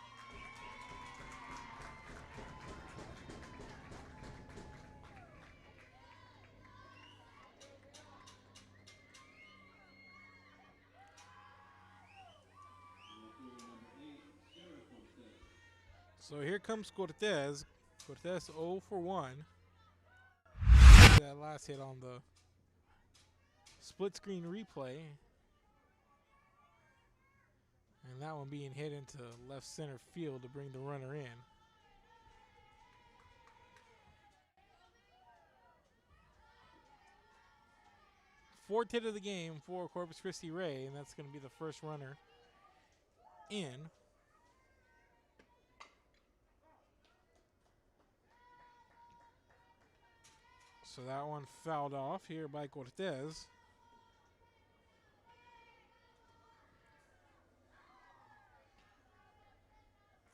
So here comes Cortez. Cortez 0 for 1. That last hit on the split screen replay. And that one being hit into left center field to bring the runner in. fourth hit of the game for Corpus Christi Ray, and that's going to be the first runner in. So that one fouled off here by Cortez.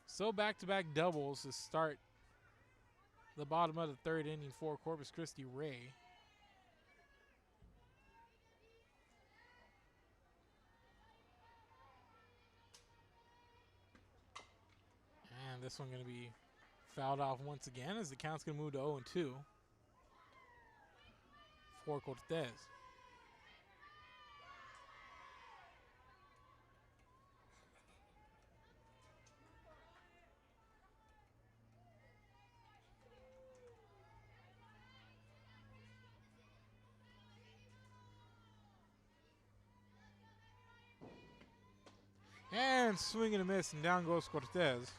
So back-to-back doubles to start the bottom of the third inning for Corpus Christi Ray. And this one going to be fouled off once again as the count's going to move to 0-2 for Cortez. And swing and a miss, and down goes Cortez.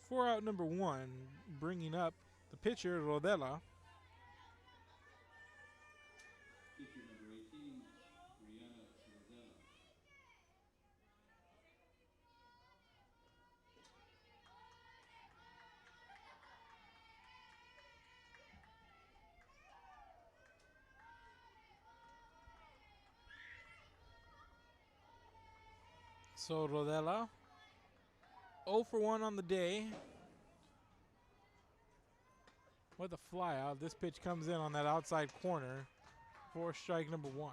For out number one, bringing up the pitcher, Rodella. So Rodella, 0 for 1 on the day with a fly out. This pitch comes in on that outside corner for strike number 1.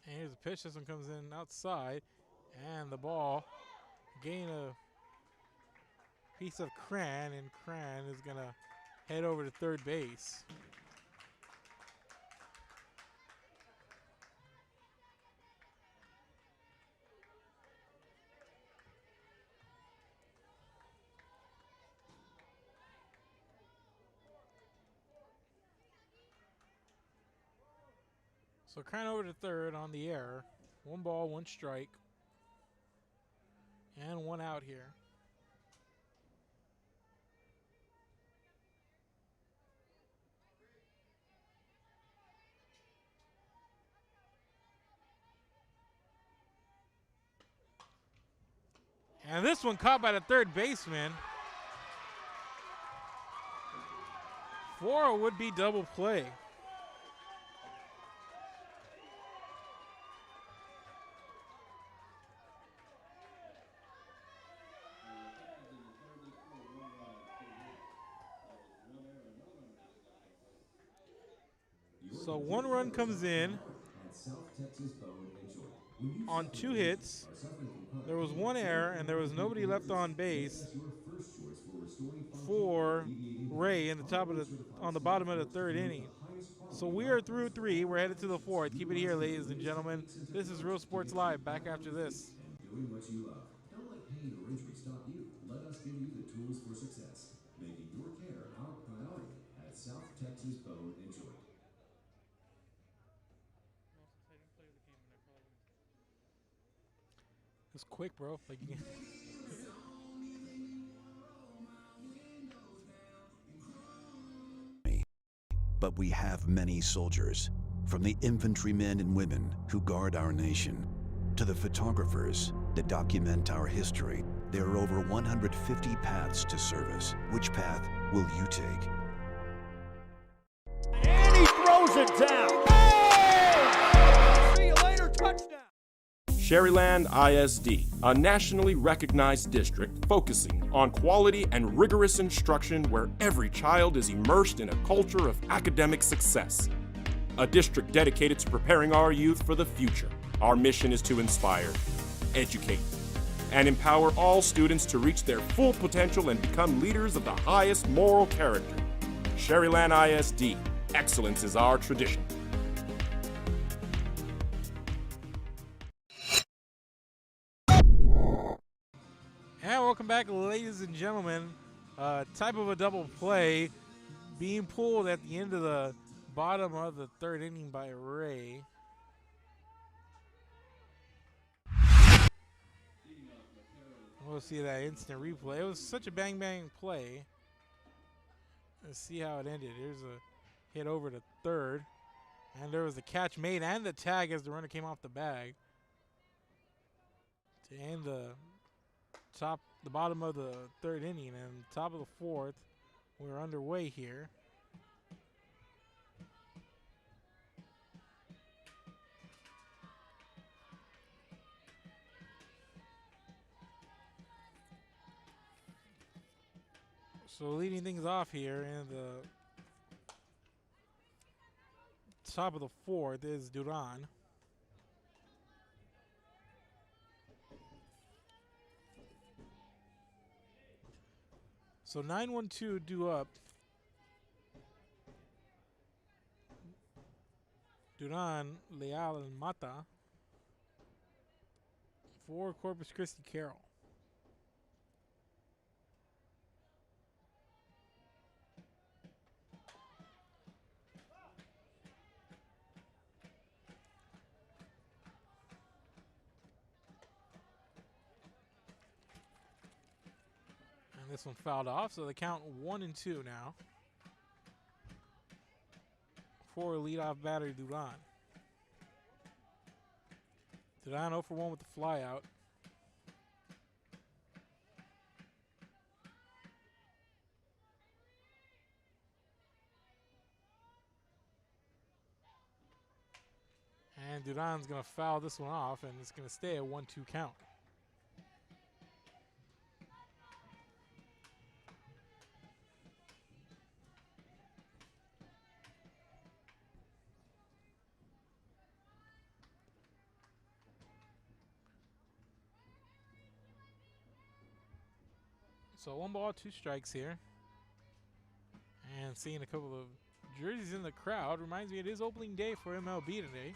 And here's a pitch. This one comes in outside, and the ball gain a piece of Cran, and Cran is going to head over to third base. So Cran over to third on the air. 1 ball, 1 strike. And 1 out here. And this one caught by the third baseman for a would-be double play. So 1 run comes in on 2 hits. There was 1 error, and there was nobody left on base for Ray in the on the bottom of the third inning. So we are through 3. We're headed to the 4th. Keep it here, ladies and gentlemen. This is Real Sports Live. Back after this. Doing what you love. Don't let pain or injury stop you. Let us give you the tools for success, making your care our priority at South Texas Bone and Joint. It's quick, bro. Like you can. But we have many soldiers, from the infantrymen and women who guard our nation, to the photographers that document our history. There are over 150 paths to service. Which path will you take? And he throws it down. Oh! See you later, touchdown. Sherryland ISD, a nationally recognized district focusing on quality and rigorous instruction where every child is immersed in a culture of academic success. A district dedicated to preparing our youth for the future. Our mission is to inspire, educate, and empower all students to reach their full potential and become leaders of the highest moral character. Sherryland ISD, excellence is our tradition. And welcome back, ladies and gentlemen. Type of a double play being pulled at the end of the bottom of the third inning by Ray. We'll see that instant replay. It was such a bang play. Let's see how it ended. Here's a hit over to third. And there was the catch made and the tag as the runner came off the bag. To end the bottom of the third inning and top of the fourth. We're underway here. So leading things off here in the top of the fourth is Duran. So 9-1-2 due up. Duran, Leal, and Mata for Corpus Christi Carroll. And this one fouled off, so they count 1-2 now for leadoff batter Duran. Duran 0 for 1 with the fly out. And Duran's going to foul this one off, and it's going to stay a 1-2 count. So 1 ball, 2 strikes here. And seeing a couple of jerseys in the crowd reminds me it is opening day for MLB today.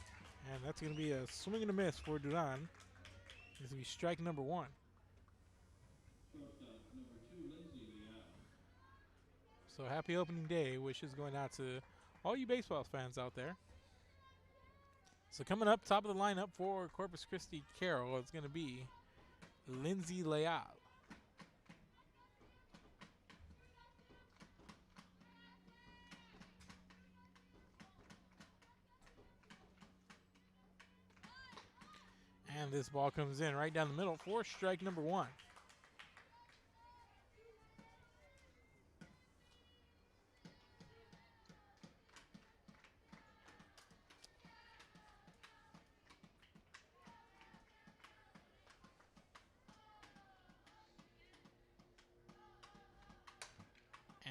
And that's going to be a swing and a miss for Duran. This will be strike number 1. So happy opening day wishes going out to all you baseball fans out there. So coming up, top of the lineup for Corpus Christi Carroll, it's going to be Lindsay Leal. And this ball comes in right down the middle for strike number 1.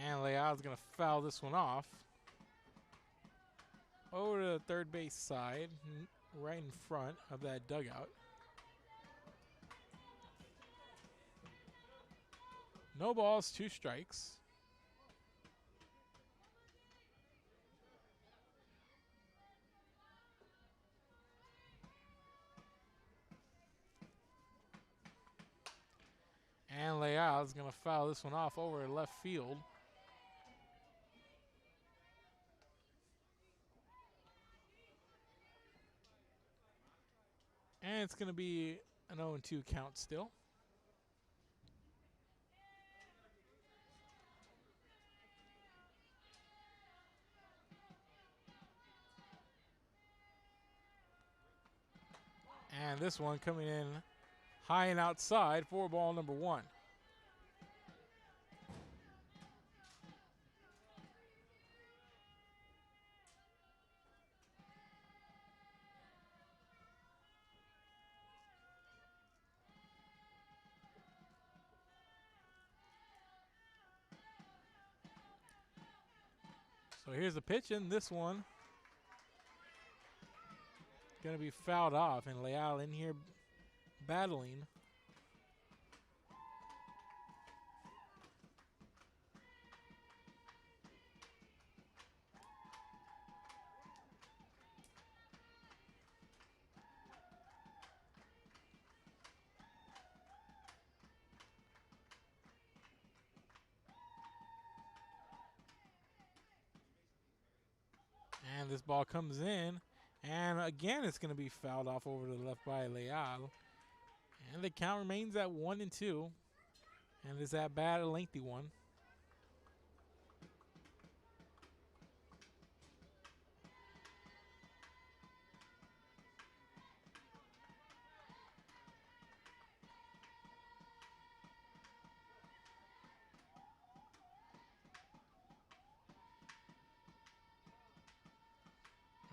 And Leal's going to foul this one off. Over to the third base side, right in front of that dugout. No balls, 2 strikes. And Leal is going to foul this one off over left field. And it's going to be an 0-2 count still. And this one coming in high and outside for ball number 1. So here's the pitch, and this one going to be fouled off, and Leal in here battling. And this ball comes in. And again, it's going to be fouled off over to the left by Leal. And the count remains at 1-2. And it's that bad, a lengthy one.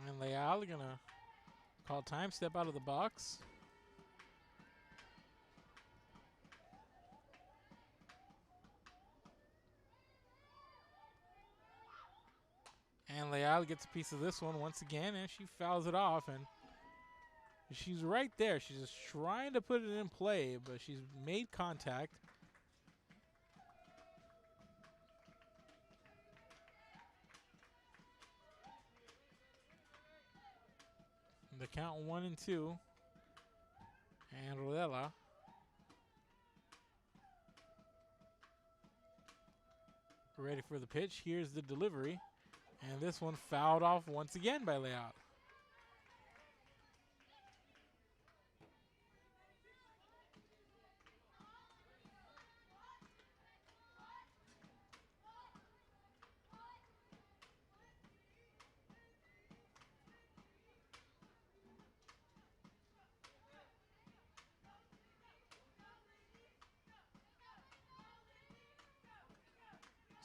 And Leal going to call time, step out of the box. And Leal gets a piece of this one once again, and she fouls it off. And she's right there. She's just trying to put it in play, but she's made contact. The count 1-2. And Rodella ready for the pitch. Here's the delivery. And this one fouled off once again by Leal.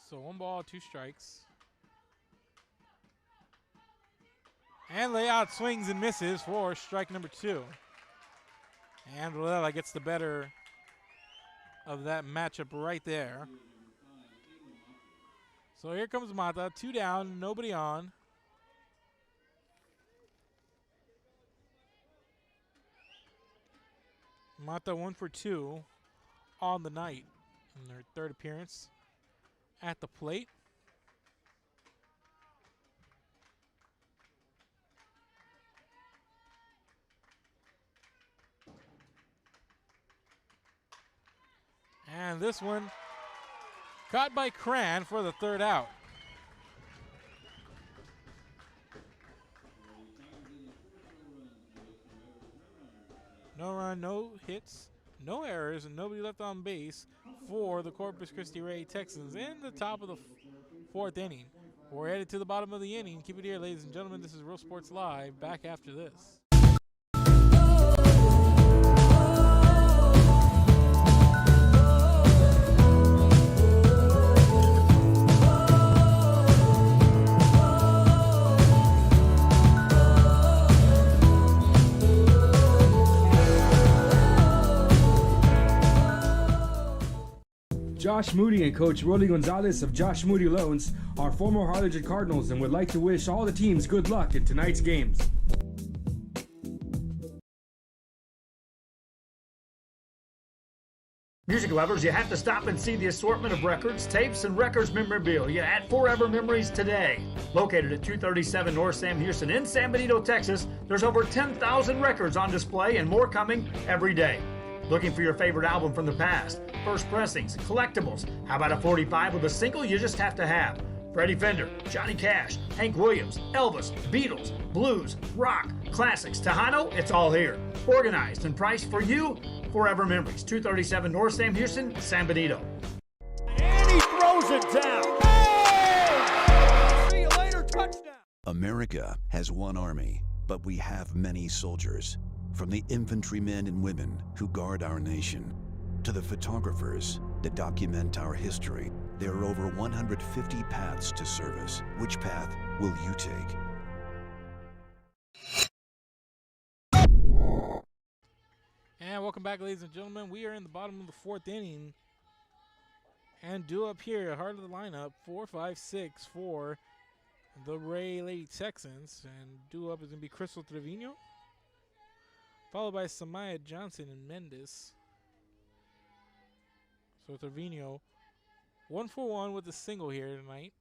So 1 ball, 2 strikes. And Leal swings and misses for strike number 2. And Rodella gets the better of that matchup right there. So here comes Mata, 2 down, nobody on. Mata 1 for 2 on the night in their 3rd appearance at the plate. And this one caught by Cran for the 3rd out. No run, no hits, no errors, and nobody left on base for the Corpus Christi Ray Texans in the top of the 4th inning. We're headed to the bottom of the inning. Keep it here, ladies and gentlemen. This is Real Sports Live. Back after this. Josh Moody and Coach Rolly Gonzalez of Josh Moody Loans are former Harlingen Cardinals and would like to wish all the teams good luck in tonight's games. Music lovers, you have to stop and see the assortment of records, tapes, and records memorabilia at Forever Memories today. Located at 237 North Sam Houston in San Benito, Texas, there's over 10,000 records on display and more coming every day. Looking for your favorite album from the past, first pressings, collectibles? How about a 45 with a single you just have to have? Freddie Fender, Johnny Cash, Hank Williams, Elvis, Beatles, blues, rock, classics, Tejano, it's all here. Organized and priced for you. Forever Memories, 237 North Sam Houston, San Benito. And he throws it down. Hey! See you later, touchdown. America has one army, but we have many soldiers. From the infantrymen and women who guard our nation, to the photographers that document our history, there are over 150 paths to service. Which path will you take? And welcome back, ladies and gentlemen. We are in the bottom of the 4th inning. And due up here, heart of the lineup, 4-5-6 for the Ray Lady Texans. And due up is going to be Crystal Trevino, followed by Samaya Johnson and Mendes. So Trevino, 1 for 1 with a single here tonight.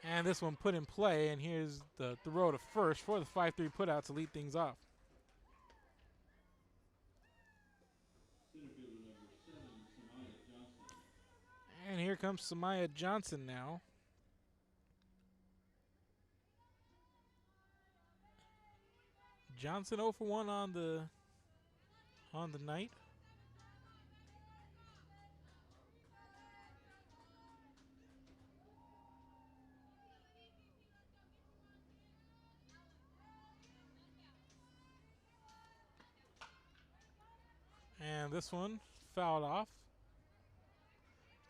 And this one put in play, and here's the throw to first for the 5-3 putout to lead things off. And here comes Samaya Johnson now. Johnson 0 for 1 on the night. And this one fouled off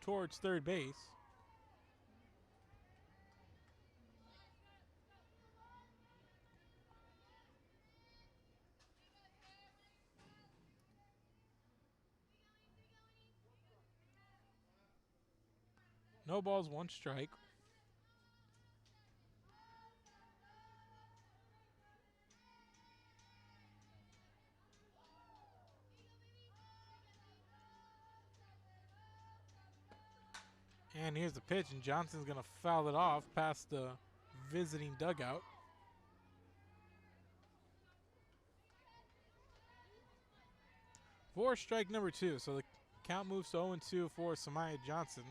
towards third base. No balls, one strike. And here's the pitch, and Johnson's going to foul it off past the visiting dugout. For strike number 2, so the count moves to 0-2 for Samaya Johnson.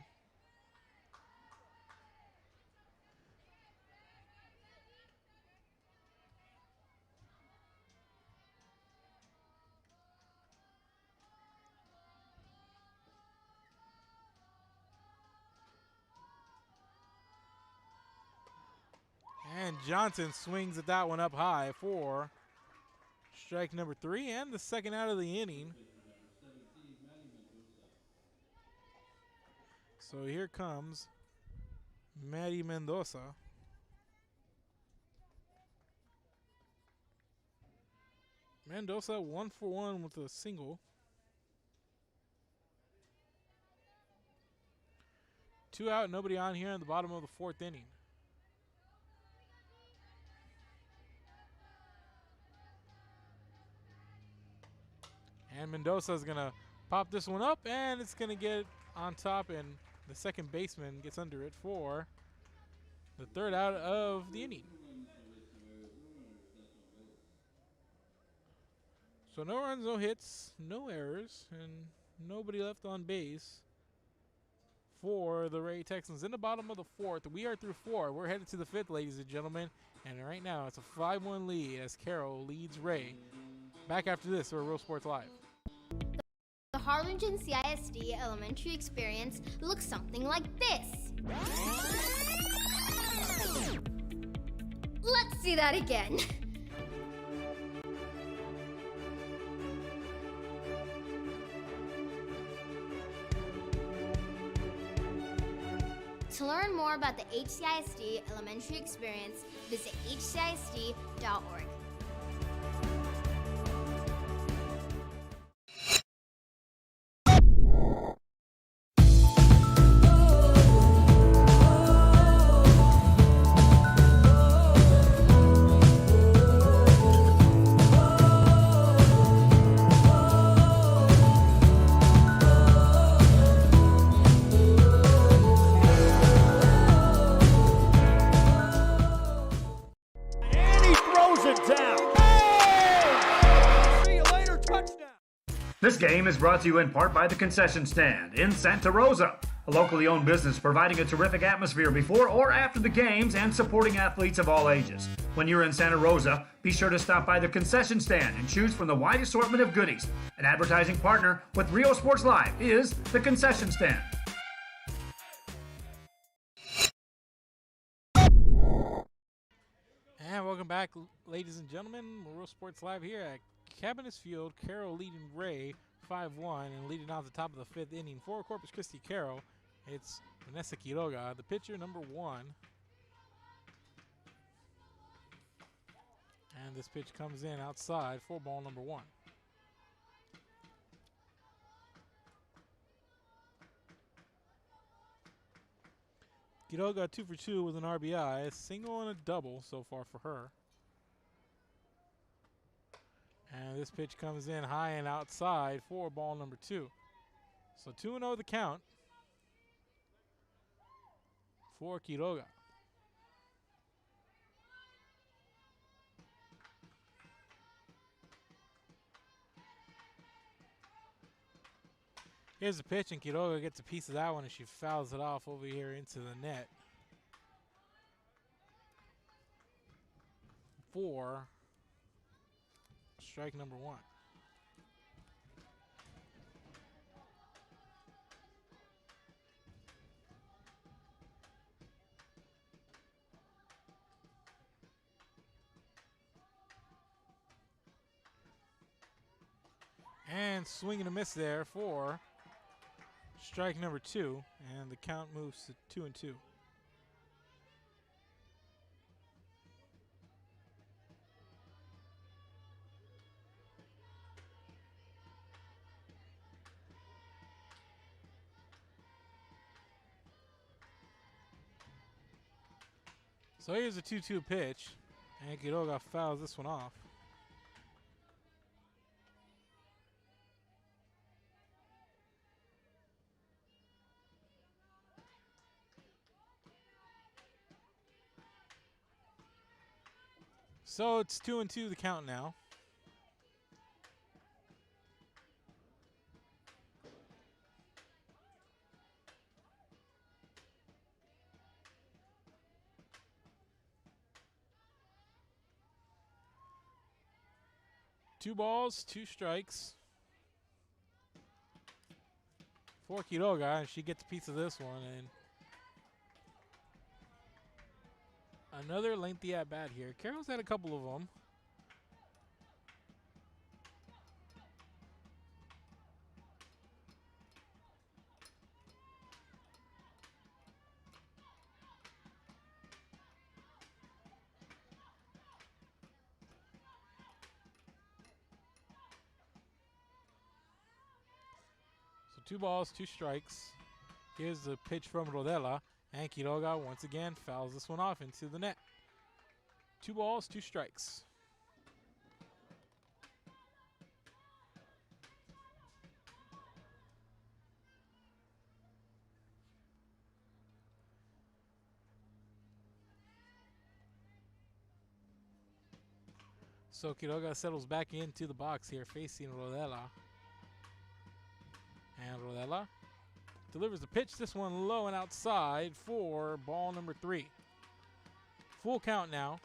And Johnson swings at that one up high for strike number 3 and the second out of the inning. So here comes Maddie Mendoza. Mendoza 1 for 1 with a single. 2 out, nobody on here in the bottom of the 4th inning. And Mendoza is going to pop this one up, and it's going to get on top, and the second baseman gets under it for the 3rd out of the inning. So no runs, no hits, no errors, and nobody left on base for the Ray Texans in the bottom of the 4th. We are through 4. We're headed to the 5th, ladies and gentlemen. And right now it's a 5-1 lead as Carroll leads Ray. Back after this, we're Real Sports Live. The Harlingen CISD elementary experience looks something like this. Let's see that again. To learn more about the HCISD elementary experience, visit hcisd.org. This game is brought to you in part by the Concession Stand in Santa Rosa, a locally owned business providing a terrific atmosphere before or after the games and supporting athletes of all ages. When you're in Santa Rosa, be sure to stop by the Concession Stand and choose from the wide assortment of goodies. An advertising partner with Rio Sports Live is the Concession Stand. And welcome back, ladies and gentlemen. We're Real Sports Live here at Cabinets Field. Carroll leading Ray 5-1 and leading off the top of the 5th inning for Corpus Christi Carroll. It's Vanessa Quiroga, the pitcher, number 1. And this pitch comes in outside for ball number 1. Quiroga 2 for 2 with an RBI, a single and a double so far for her. And this pitch comes in high and outside for ball number 2. So 2-0 the count for Quiroga. Here's the pitch, and Quiroga gets a piece of that one, and she fouls it off over here into the net. For strike number 1. And swing and a miss there for strike number 2, and the count moves to 2-2. So here's a 2-2 pitch, and Quiroga fouls this one off. So it's 2-2 the count now. Two balls, 2 strikes for Quiroga, and she gets a piece of this one. And another lengthy at bat here. Carroll's had a couple of them. So 2 balls, 2 strikes. Here's the pitch from Rodela, and Quiroga once again fouls this one off into the net. 2 balls, 2 strikes. So Quiroga settles back into the box here, facing Rodela. And Rodela delivers the pitch, this one low and outside for ball number 3. Full count now.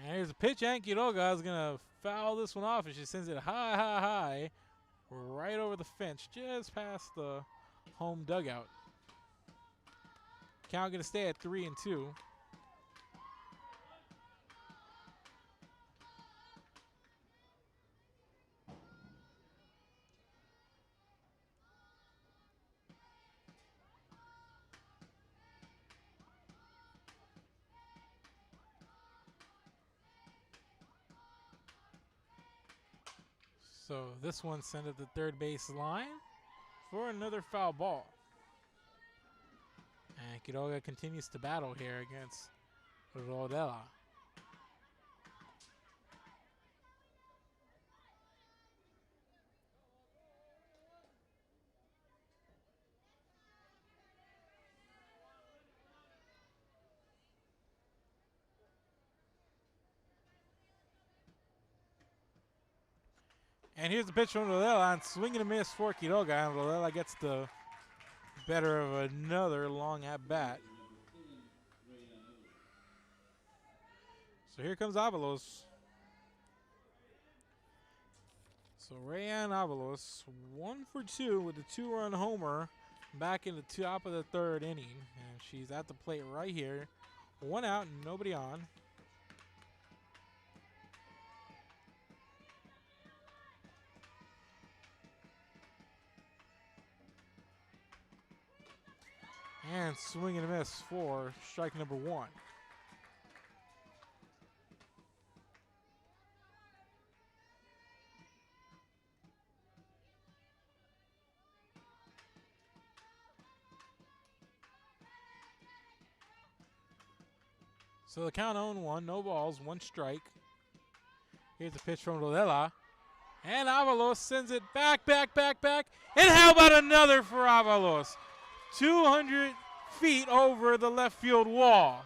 And here's a pitch, and Quiroga is going to foul this one off, and she sends it high, high, high, right over the fence, just past the home dugout. Count going to stay at 3-2. So this one sent at the third base line for another foul ball. And Quiroga continues to battle here against Rodela. And here's the pitch from Rodela, and swing and a miss for Quiroga, and Rodela gets the better of another long at bat. So here comes Avalos. So Rayanne Avalos, 1 for 2 with a 2-run homer back in the top of the 3rd inning. And she's at the plate right here. 1 out, nobody on. And swing and a miss for strike number 1. So the count 0-1, no balls, 1 strike. Here's a pitch from Rodela, And Avalos sends it back. And how about another for Avalos? 200 feet over the left field wall.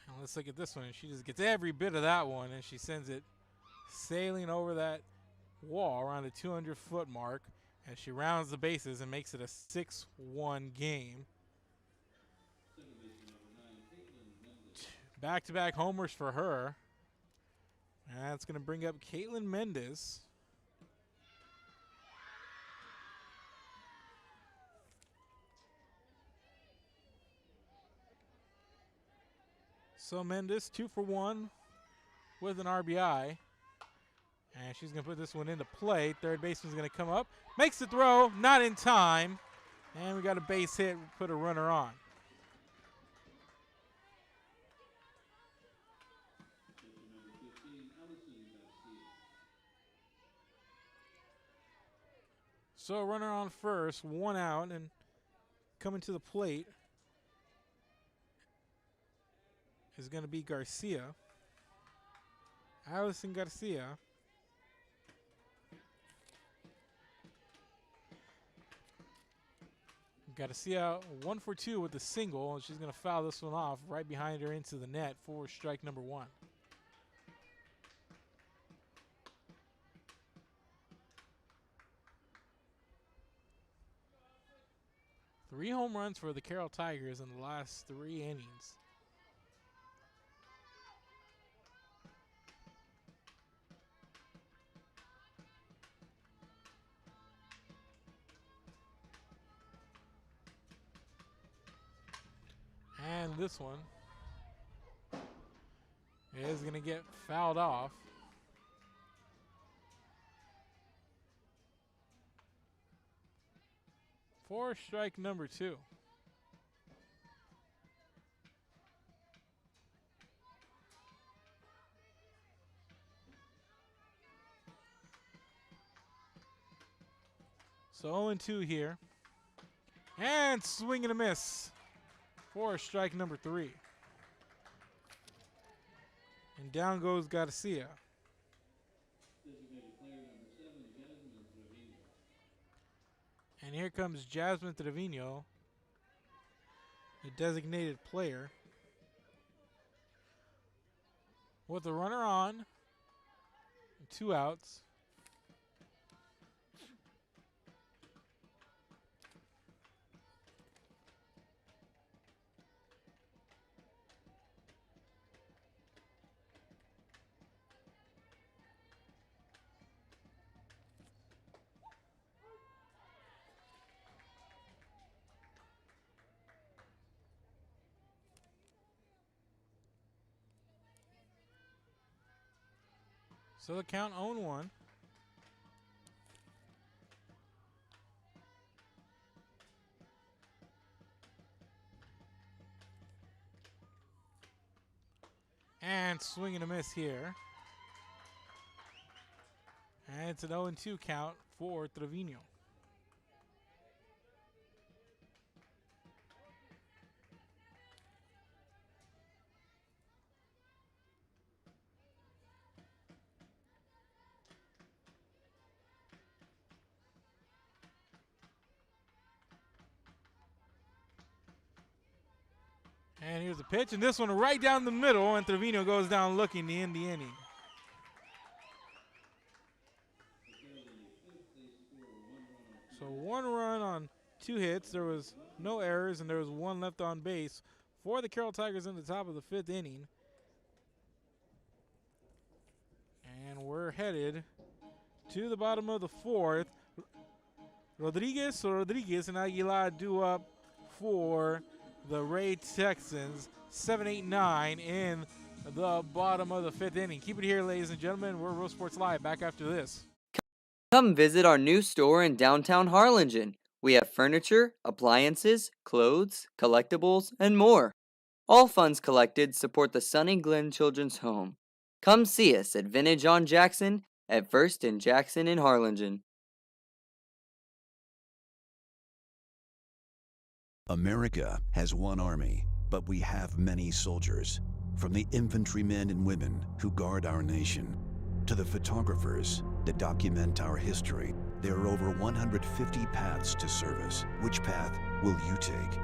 And let's look at this one. She just gets every bit of that one, and she sends it sailing over that wall around the 200-foot mark as she rounds the bases and makes it a 6-1 game. Back-to-back homers for her. And that's going to bring up Caitlin Mendez. So Mendez, 2 for 1 with an RBI. And she's going to put this one into play. Third baseman's going to come up. Makes the throw, not in time. And we got a base hit, put a runner on. So runner on first, 1 out, and coming to the plate is going to be Garcia. Allison Garcia. Garcia 1 for 2 with a single, and she's going to foul this one off right behind her into the net for strike number 1. Three home runs for the Carroll Tigers in the last 3 innings. And this one is going to get fouled off. For strike number 2. So 0-2 here. And swing and a miss for strike number 3. And down goes Garcia. And here comes Jasmine Trevino, the designated player, with a runner on, and 2 outs. So the count 0-1. And swing and a miss here. And it's an 0-2 count for Trevino. And here's a pitch, and this one right down the middle, and Trevino goes down looking to end the inning. So 1 run on 2 hits. There was no errors, and there was 1 left on base for the Carroll Tigers in the top of the 5th inning. And we're headed to the bottom of the 4th. Rodriguez and Aguilar due up for the Ray Texans, 7-8-9 in the bottom of the 5th inning. Keep it here, ladies and gentlemen. We're Real Sports Live. Back after this. Come visit our new store in downtown Harlingen. We have furniture, appliances, clothes, collectibles, and more. All funds collected support the Sunny Glen Children's Home. Come see us at Vintage on Jackson at First and Jackson in Harlingen. America has one army, but we have many soldiers. From the infantrymen and women who guard our nation, to the photographers that document our history, there are over 150 paths to service. Which path will you take?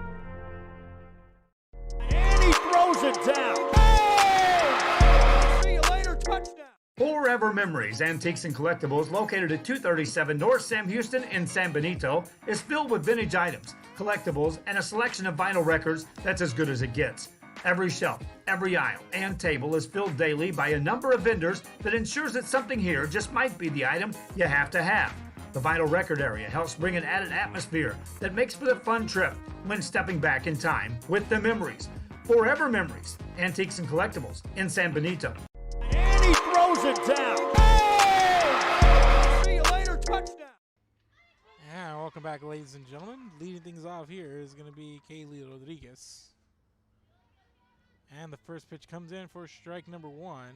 And he throws it down. Hey! See you later, touchdown. Forever Memories Antiques and Collectibles, located at 237 North Sam Houston in San Benito, is filled with vintage items, collectibles, and a selection of vinyl records that's as good as it gets. Every shelf, every aisle, and table is filled daily by a number of vendors that ensures that something here just might be the item you have to have. The vinyl record area helps bring an added atmosphere that makes for the fun trip when stepping back in time with the memories. Forever Memories Antiques and Collectibles in San Benito. And he throws it down. Hey! See you later, touchdown. And welcome back, ladies and gentlemen. Leading things off here is going to be Kaylee Rodriguez. And the first pitch comes in for strike number 1.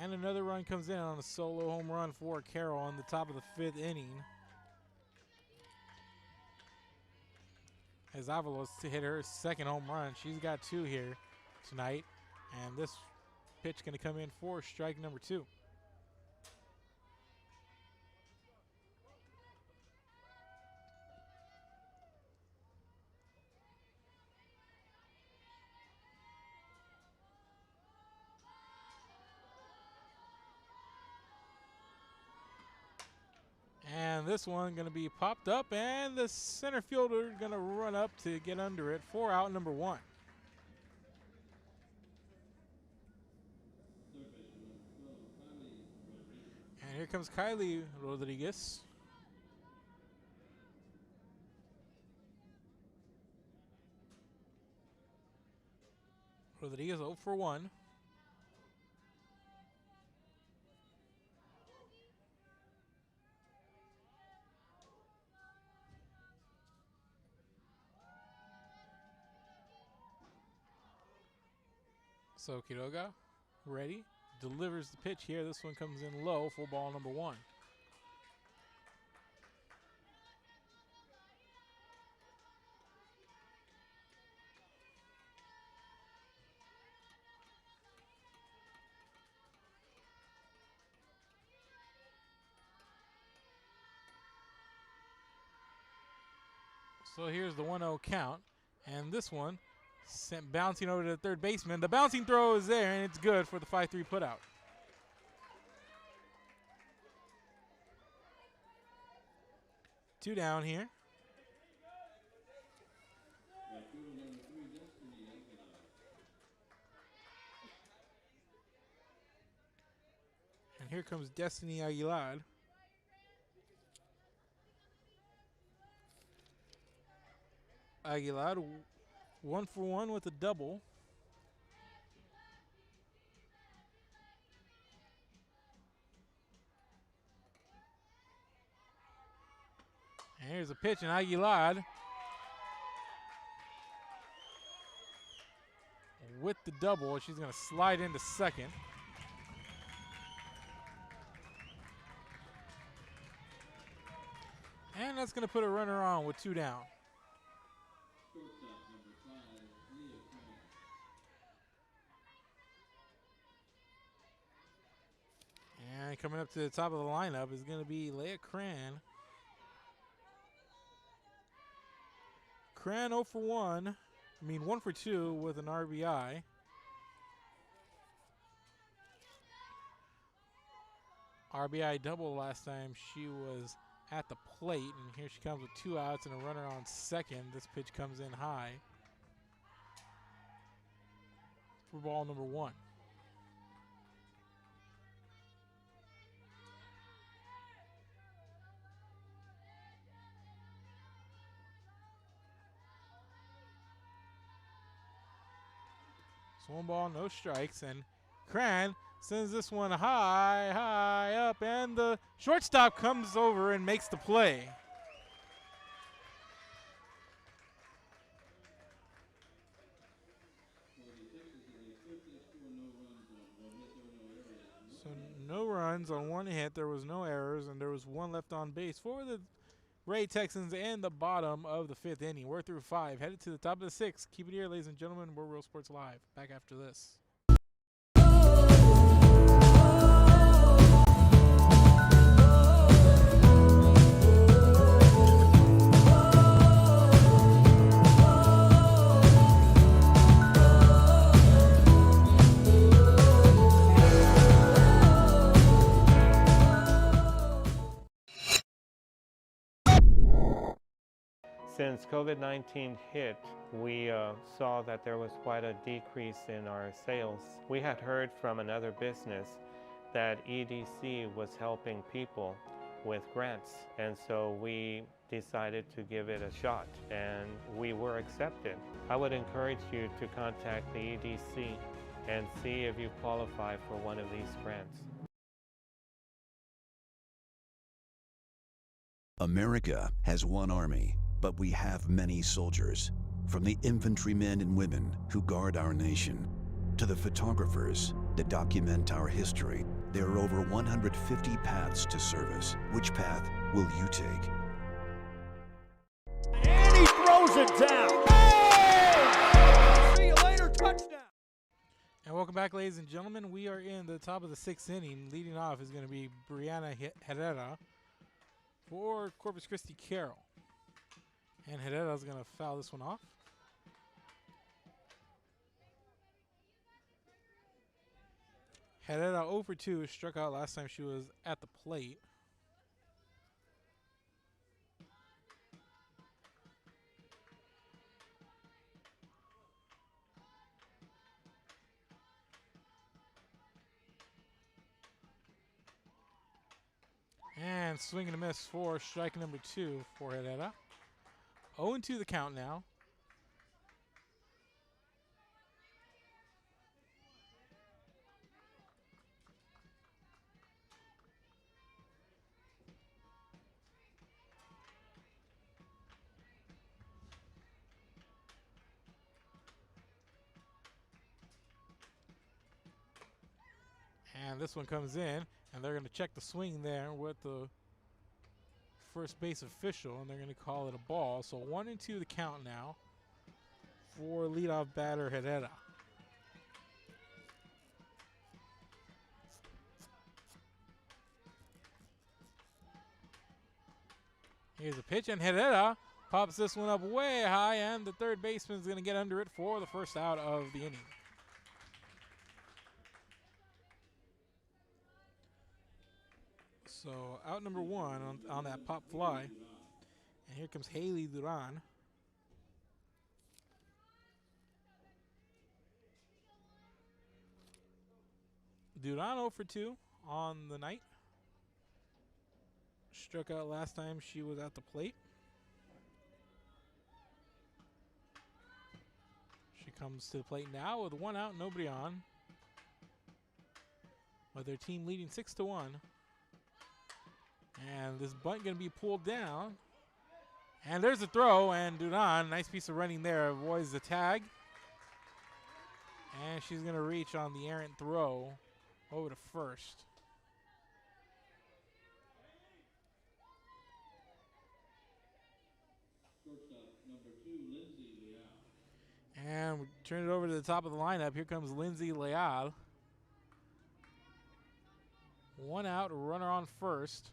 And another run comes in on a solo home run for Carroll on the top of the 5th inning. As Avalos to hit her second home run. She's got 2 here tonight. And this pitch going to come in for strike number 2. And this one going to be popped up, and the center fielder going to run up to get under it for out number 1. And here comes Kylie Rodriguez. Rodriguez 0 for 1. So Quiroga, ready, delivers the pitch here. This one comes in low for ball number 1. So here's the 1-0 count, and this one sent bouncing over to the third baseman. The bouncing throw is there, and it's good for the 5-3 putout. Two down here. And here comes Destiny Aguilar. Aguilar 1 for 1 with a double. And here's a pitch, and Aguilar with the double. She's going to slide into second. And that's going to put a runner on with 2 down. And coming up to the top of the lineup is going to be Leah Cran. Cran 0 for 1. 1 for 2 with an RBI. RBI double last time she was at the plate, and here she comes with 2 outs and a runner on second. This pitch comes in high for ball number 1. So 1 ball, no strikes, and Cran sends this one high up, and the shortstop comes over and makes the play. No runs on one hit. There was no errors, and there was one left on base for the Ray Texans in the bottom of the 5th inning. We're through 5. Headed to the top of the 6th. Keep it here, ladies and gentlemen. We're Real Sports Live. Back after this. Since COVID-19 hit, we saw that there was quite a decrease in our sales. We had heard from another business that EDC was helping people with grants, and so we decided to give it a shot, and we were accepted. I would encourage you to contact the EDC and see if you qualify for one of these grants. America has one army, but we have many soldiers. From the infantrymen and women who guard our nation, to the photographers that document our history, there are over 150 paths to service. Which path will you take? And he throws it down. Hey! See you later, touchdown. And welcome back, ladies and gentlemen. We are in the top of the 6th inning. Leading off is going to be Brianna Herrera for Corpus Christi Carroll. And Herrera's going to foul this one off. Herrera 0 for 2, struck out last time she was at the plate. And swing and a miss for strike number 2 for Herrera. 0-2 the count now. And this one comes in, and they're going to check the swing there with the first base official, and they're going to call it a ball. So 1-2 the count now for leadoff batter Herrera. Here's a pitch, and Herrera pops this one up way high, and the third baseman is going to get under it for the first out of the inning. So out number 1 on that pop fly. And here comes Haley Duran. Duran 0 for 2 on the night. Struck out last time she was at the plate. She comes to the plate now with 1 out, nobody on. With their team leading 6-1. And this bunt going to be pulled down. And there's a throw, and Duran, nice piece of running there, avoids the tag. And she's going to reach on the errant throw over to first. And we turn it over to the top of the lineup. Here comes Lindsay Leal. 1 out, runner on first.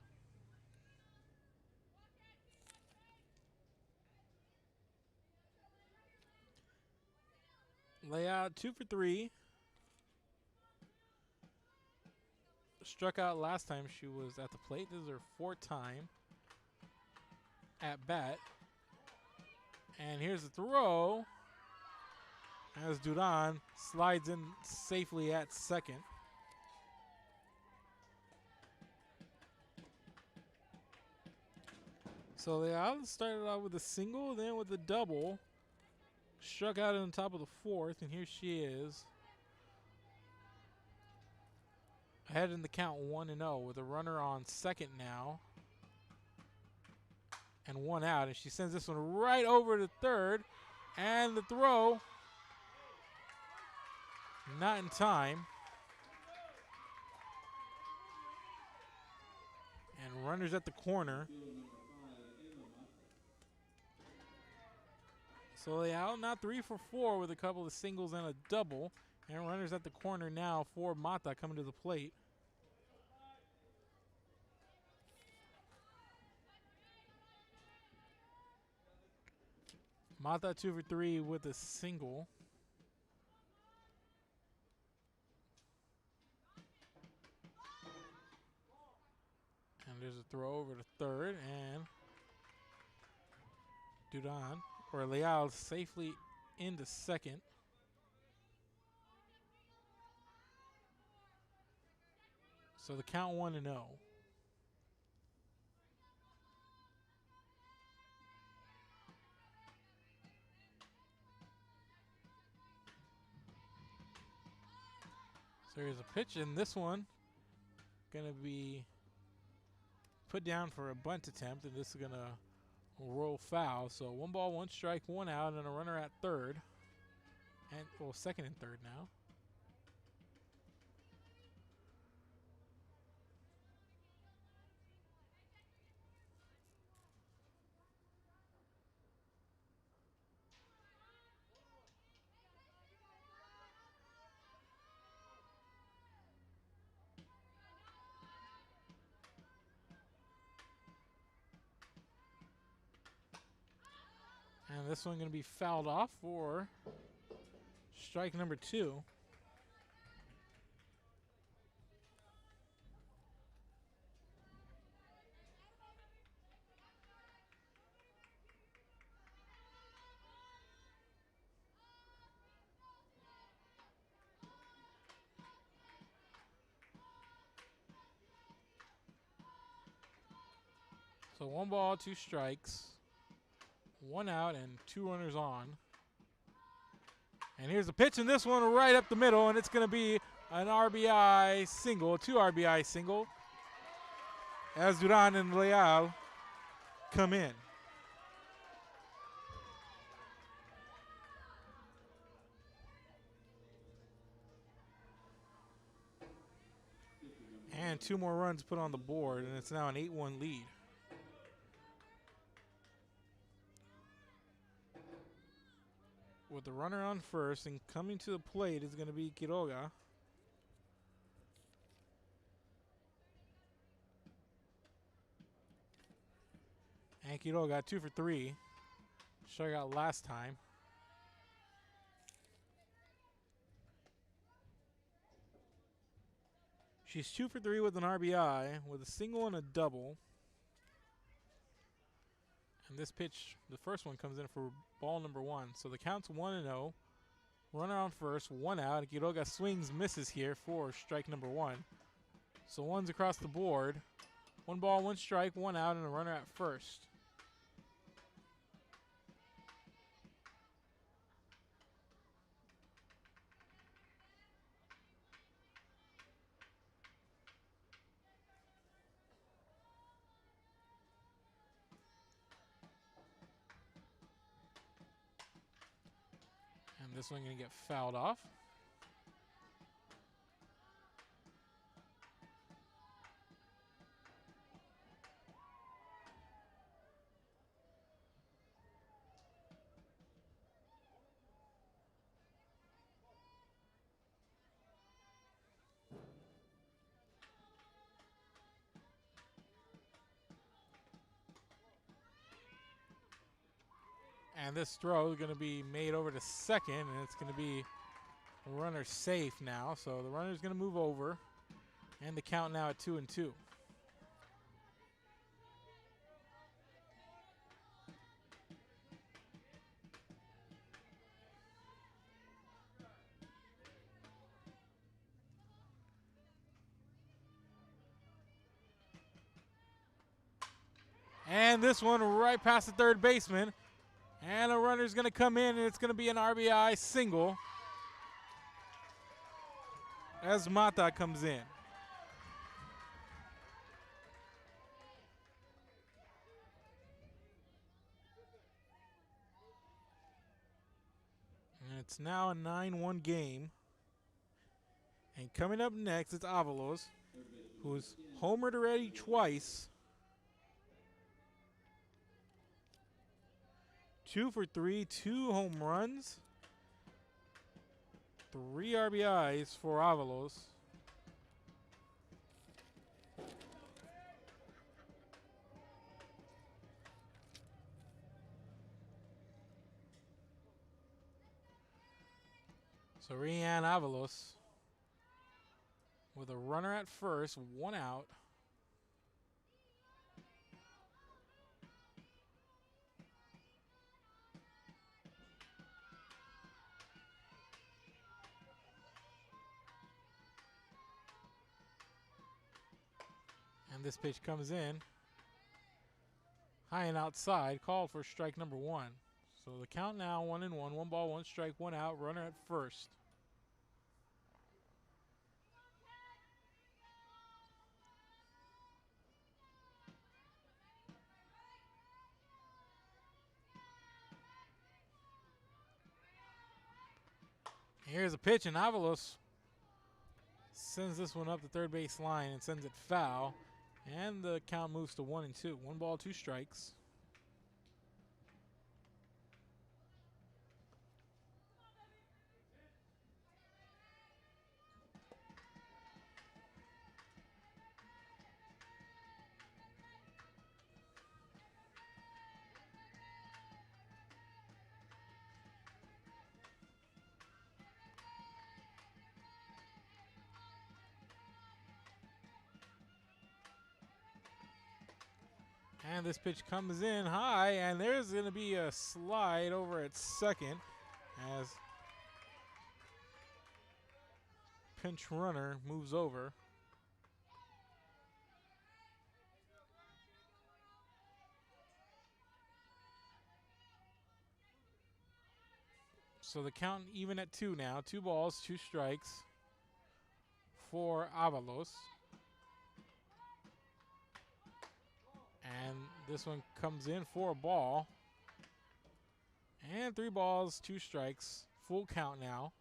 Leal 2 for 3. Struck out last time she was at the plate. This is her 4th time at bat. And here's the throw as Duran slides in safely at second. So Leal started out with a single, then with a double. Struck out on top of the 4th, and here she is. Ahead in the count 1-0 with a runner on second now. And 1 out, and she sends this one right over to third. And the throw, not in time. And runners at the corner. So they out now 3 for 4 with a couple of singles and a double. And runners at the corner now for Mata coming to the plate. Mata 2 for 3 with a single. And there's a throw over to third, and Duran, or Leal, safely into second. So the count 1-0. So here's a pitch, and this one gonna be put down for a bunt attempt, and this is gonna roll foul. So 1 ball, 1 strike, 1 out, and a runner at third, and well, second and third now. And this one going to be fouled off for strike number 2. So 1 ball, 2 strikes, 1 out, and 2 runners on. And here's the pitch, and this one right up the middle, and it's going to be an RBI single, 2 RBI single, as Duran and Leal come in. And 2 more runs put on the board, and it's now an 8-1 lead. With the runner on first, and coming to the plate is going to be Quiroga. And Quiroga 2 for 3. Struck out last time. She's 2 for 3 with an RBI, with a single and a double. And this pitch, the first one, comes in for ball number 1. So the count's 1-0. Runner on first, 1 out. Quiroga swings, misses here for strike number 1. So 1's across the board. 1 ball, 1 strike, 1 out, and a runner at first. And this one going to get fouled off. And this throw is going to be made over to second, and it's going to be runner safe now. So the runner is going to move over, and the count now at 2-2. And this one right past the third baseman. And a runner's going to come in, and it's going to be an RBI single as Mata comes in. And it's now a 9-1 game. And coming up next, it's Avalos, who's homered already twice 2 for 3, 2 home runs, 3 RBIs for Avalos. So Rian Avalos with a runner at first, 1 out. And this pitch comes in. High and outside, called for strike number 1. So the count now 1-1, 1 ball, 1 strike, 1 out, runner at first. Here's a pitch, and Avalos sends this one up the third base line and sends it foul. And the count moves to 1-2. 1 ball, 2 strikes. And this pitch comes in high, and there's going to be a slide over at second as pinch runner moves over. So the count even at 2 now. 2 balls, 2 strikes for Avalos. And this one comes in for a ball. And 3 balls, 2 strikes. Full count now.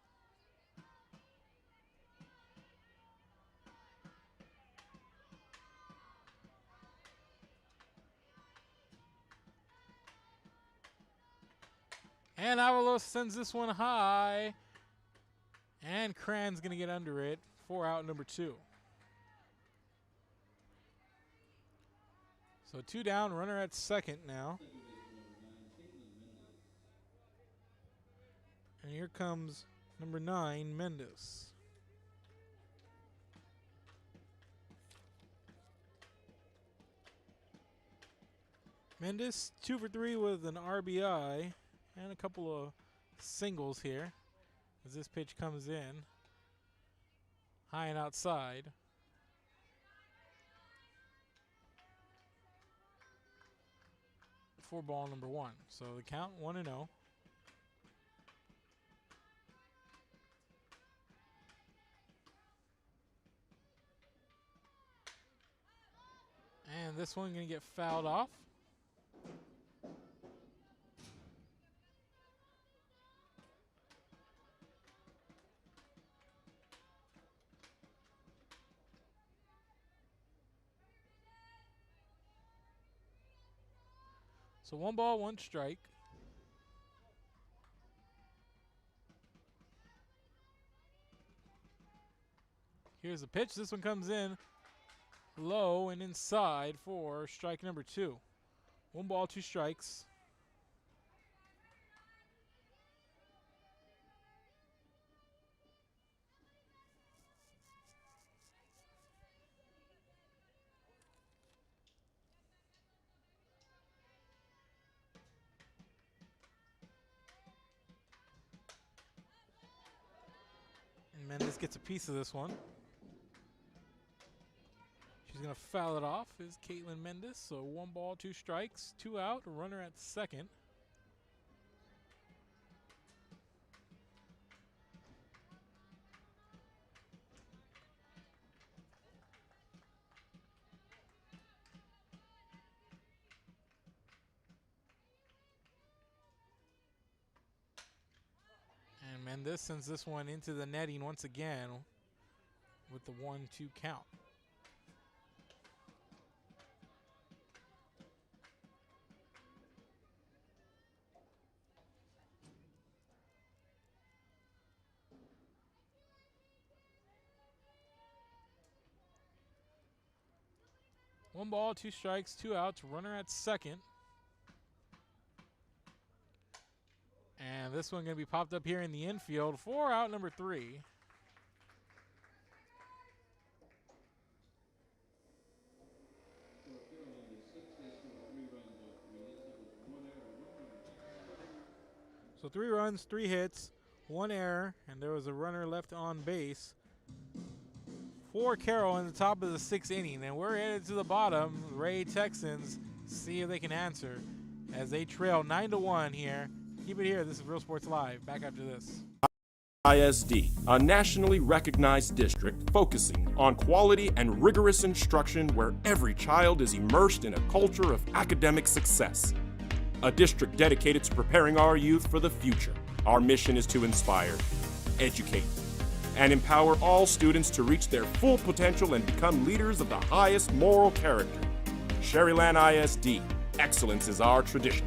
And Avalos sends this one high. And Cran's going to get under it for out number 2. So 2 down, runner at second now. And here comes number 9, Mendes. Mendes 2 for 3 with an RBI and a couple of singles here as this pitch comes in high and outside. For ball number 1. So the count 1-0. And this one going to get fouled off. So 1 ball, 1 strike. Here's the pitch. This one comes in low and inside for strike number 2. 1 ball, 2 strikes. And Mendes gets a piece of this one. She's going to foul it off is Caitlin Mendes. So 1 ball, 2 strikes, 2 out, a runner at second. And Mendes sends this one into the netting once again with the 1-2 count. 1 ball, 2 strikes, 2 outs. Runner at second. And this one going to be popped up here in the infield for out number 3. So 3 runs, 3 hits, 1 error, and there was a runner left on base for Carroll in the top of the 6th inning. And we're headed to the bottom. Ray Texans see if they can answer as they trail 9-1 here. Keep it here. This is Real Sports Live. Back after this. ISD, a nationally recognized district focusing on quality and rigorous instruction where every child is immersed in a culture of academic success. A district dedicated to preparing our youth for the future. Our mission is to inspire, educate, and empower all students to reach their full potential and become leaders of the highest moral character. Sherryland ISD, excellence is our tradition.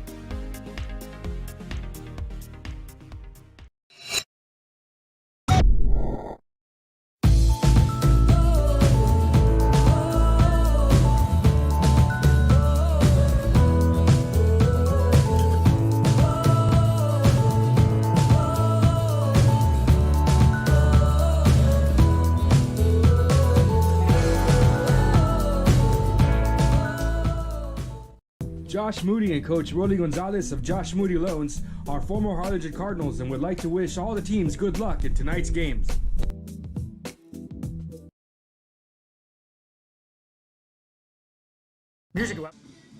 Josh Moody and Coach Rolly Gonzalez of Josh Moody Loans are former Harlingen Cardinals and would like to wish all the teams good luck in tonight's games.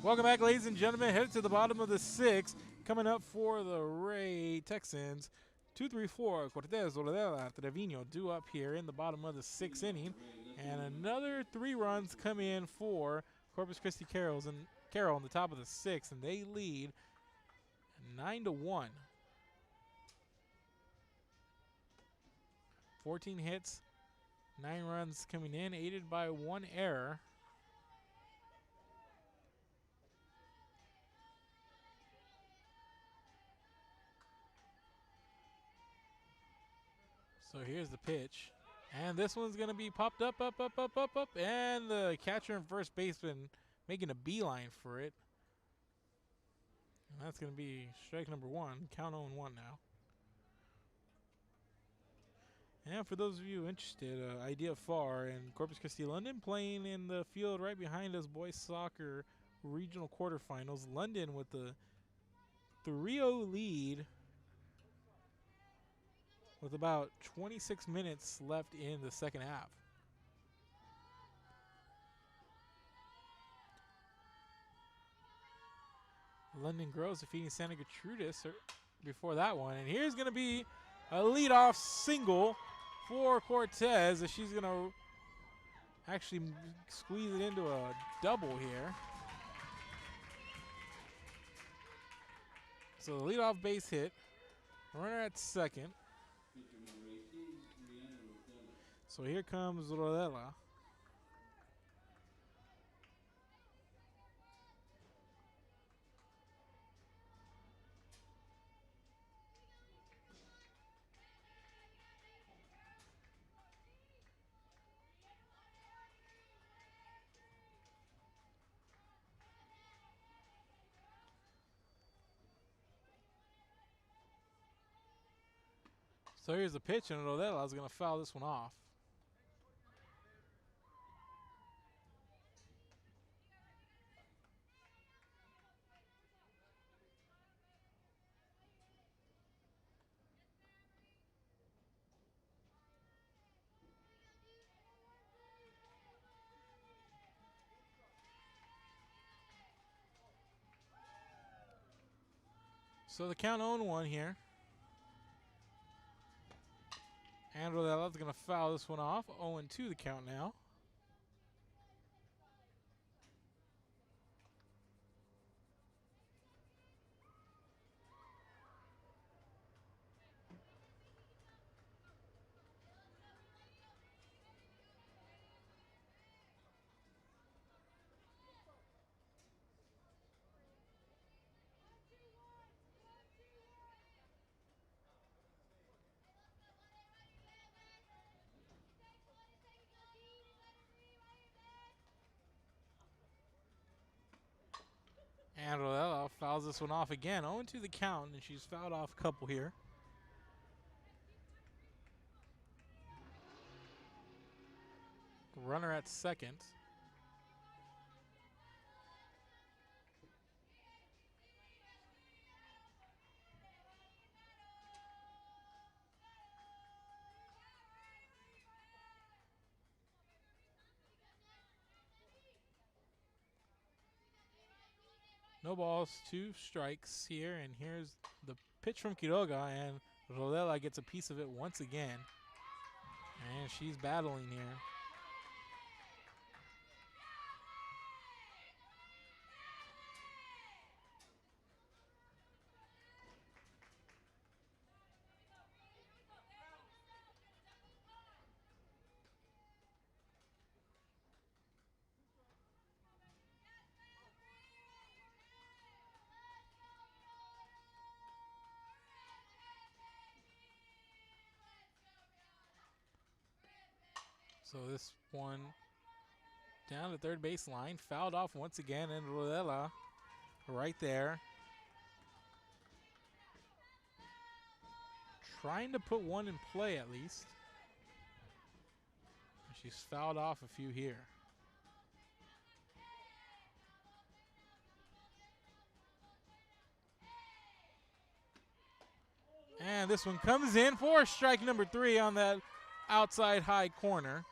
Welcome back, ladies and gentlemen. Headed to the bottom of the 6th. Coming up for the Ray Texans. 2-3-4, Cortez, Oladela, Trevino due up here in the bottom of the 6th inning. And another 3 runs come in for Corpus Christi Carroll on the top of the 6th, and they lead 9-1. 14 hits, 9 runs coming in, aided by 1 error. So here's the pitch. And this one's going to be popped up. And the catcher and first baseman making a beeline for it. And that's going to be strike number 1. Count 0-1 now. And for those of you interested, Idea Far and Corpus Christi London playing in the field right behind us, boys soccer regional quarterfinals. London with the 3-0 lead with about 26 minutes left in the second half. London Groves defeating Santa Gertrudis before that one. And here's going to be a leadoff single for Cortez as she's going to actually squeeze it into a double here. So the leadoff base hit. Runner at second. So here comes Rodella. So here's the pitch, and Rodella is going to foul this one off. So the count 0-1 here. And Rodella's going to foul this one off. 0-2 the count now. And Rodella fouls this one off again. 0-2 the count, and she's fouled off a couple here. Runner at second. No balls, 2 strikes here, and here's the pitch from Quiroga, and Rodella gets a piece of it once again. And she's battling here. So this one down the third base line, fouled off once again, and Rodella right there. Trying to put one in play at least. She's fouled off a few here. And this one comes in for strike number 3 on that outside high corner.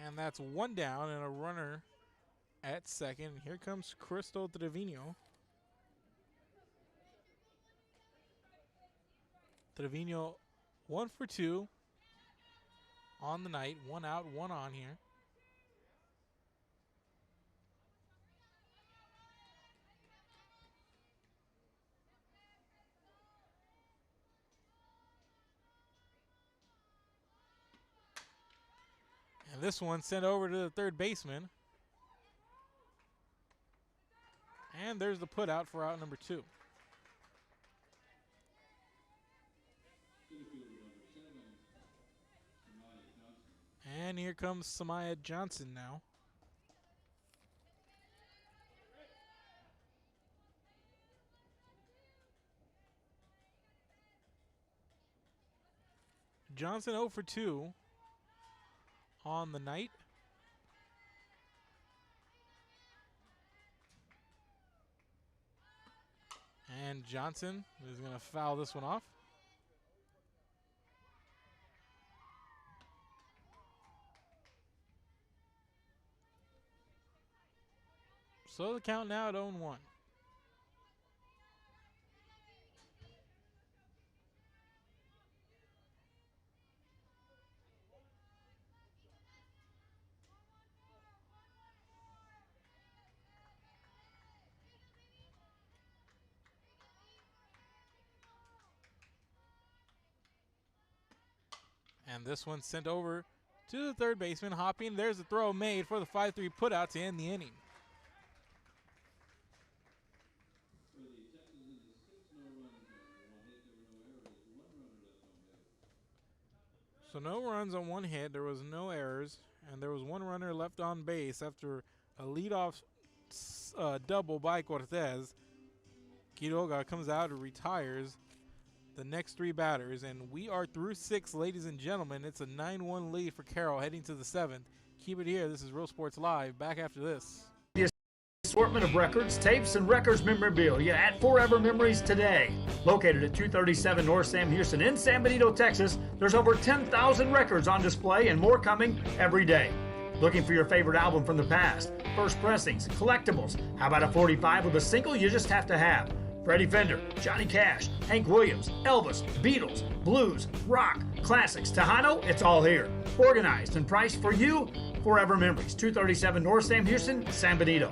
And that's 1 down and a runner at second. Here comes Crystal Trevino. Trevino 1 for 2 on the night. 1 out, 1 on here. And this one sent over to the third baseman. And there's the put out for out number 2. And here comes Samaya Johnson now. Johnson 0 for 2 on the night. And Johnson is going to foul this one off. So the count now at 0-1. And this one sent over to the third baseman, hopping. There's a throw made for the 5-3 putout to end the inning. So no runs on 1 hit, there was no errors, and there was 1 runner left on base after a leadoff double by Cortez. Quiroga comes out and retires the next 3 batters, and we are through 6, ladies and gentlemen. It's a 9-1 lead for Carroll heading to the 7th. Keep it here. This is Real Sports Live. Back after this. Assortment of records, tapes, and records memorabilia at Forever Memories today. Located at 237 North Sam Houston in San Benito, Texas, there's over 10,000 records on display and more coming every day. Looking for your favorite album from the past? First pressings, collectibles. How about a 45 with a single you just have to have? Freddie Fender, Johnny Cash, Hank Williams, Elvis, Beatles, blues, rock, classics, Tejano, it's all here. Organized and priced for you. Forever Memories, 237 North Sam Houston, San Benito.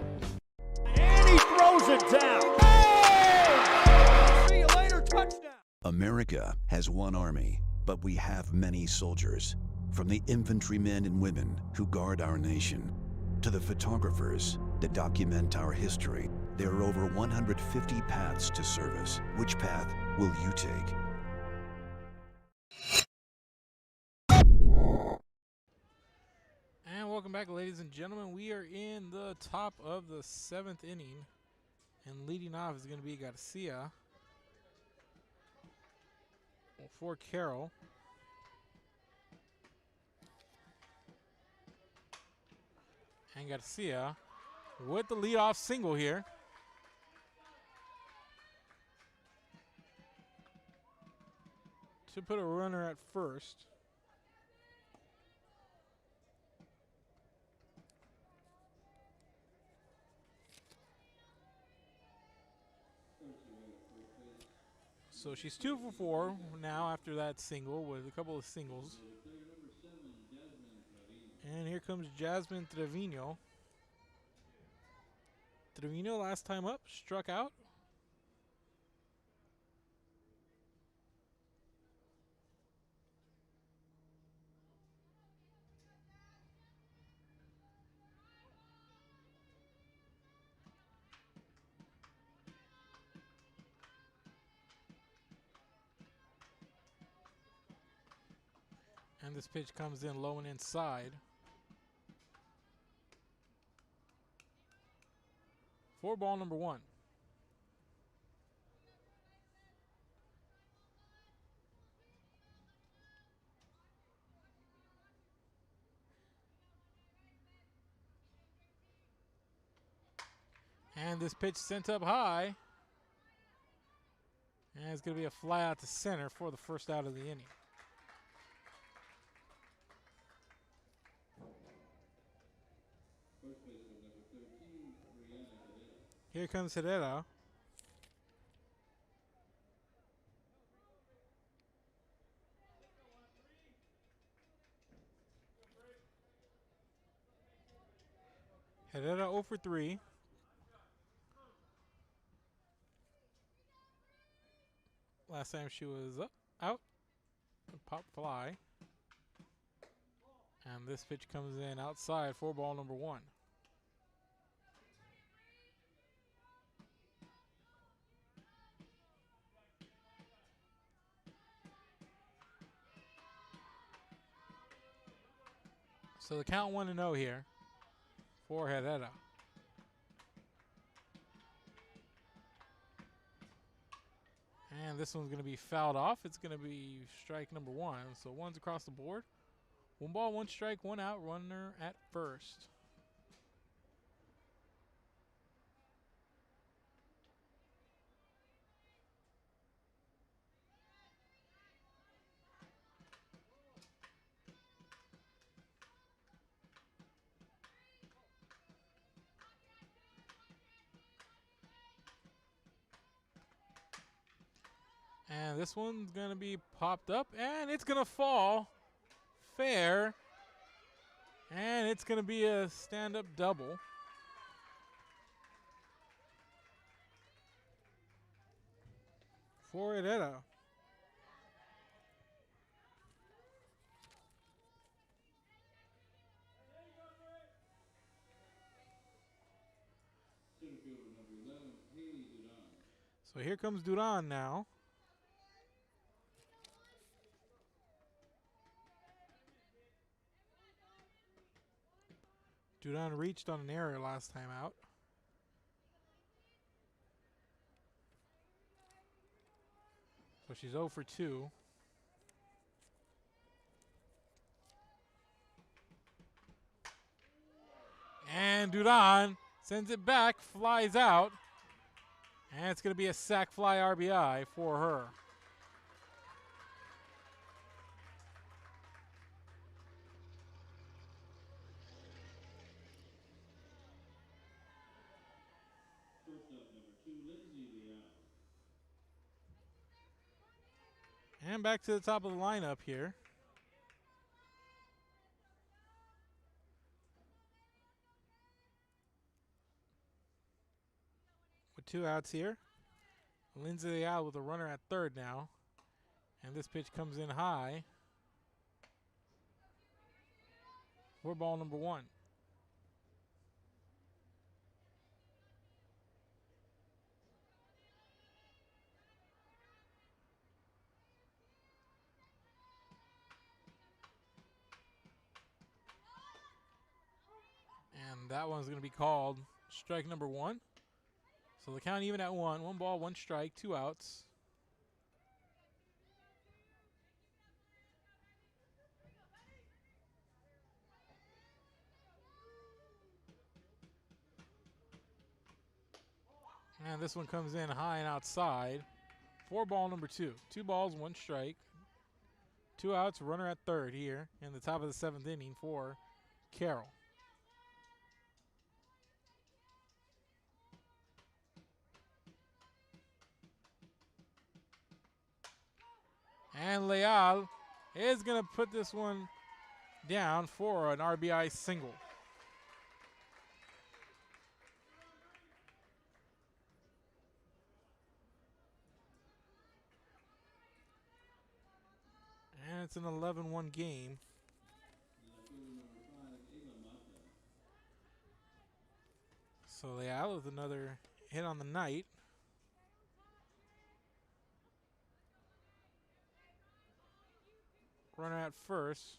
And he throws it down. Hey! See you later, touchdown. America has one army, but we have many soldiers. From the infantrymen and women who guard our nation, to the photographers that document our history, there are over 150 paths to service. Which path will you take? welcome back, ladies and gentlemen. We are in the top of the 7th inning. And leading off is going to be Garcia for Carroll. And Garcia with the leadoff single here. To put a runner at first. So she's 2 for 4 now after that single with a couple of singles. And here comes Jasmine Trevino. Trevino last time up, struck out. And this pitch comes in low and inside. For ball number 1. And this pitch sent up high. And it's going to be a fly out to center for the first out of the inning. Here comes Herrera. Herrera 0 for 3. Last time she was out. Pop fly. And this pitch comes in outside for ball number 1. So the count 1-0 here for Herrera. And this one's going to be fouled off. It's going to be strike number 1. So 1's across the board. 1 ball, 1 strike, 1 out, runner at first. And this one's going to be popped up, and it's going to fall fair. And it's going to be a stand-up double. For Herrera. So here comes Duran now. Duran reached on an error last time out. So she's 0 for 2. And Duran sends it back, flies out. And it's going to be a sac fly RBI for her. And back to the top of the lineup here. With 2 outs here. Lindsay out with a runner at third now. And this pitch comes in high. For ball number 1. That one's going to be called strike number 1. So the count even at 1. 1 ball, 1 strike, 2 outs. And this one comes in high and outside. 4 ball number 2. 2 balls, 1 strike. 2 outs, runner at third here in the top of the 7th inning for Carroll. And Leal is going to put this one down for an RBI single. And it's an 11-1 game. So Leal with another hit on the night. Runner at first.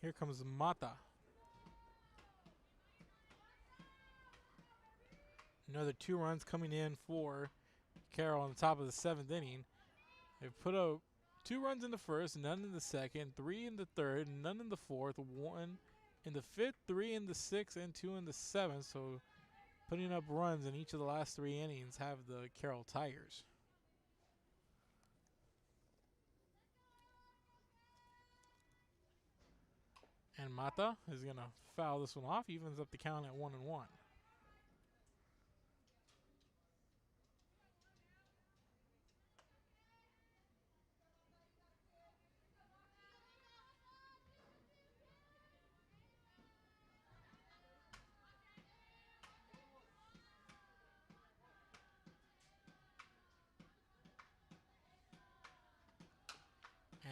Here comes Mata. Another 2 runs coming in for Carroll on the top of the 7th inning. They've put up 2 runs in the first, none in the second, 3 in the third, none in the fourth, 1 in the fifth, 3 in the sixth, and 2 in the seventh. So putting up runs in each of the last 3 innings have the Carroll Tigers. And Mata is going to foul this one off, evens up the count at 1-1.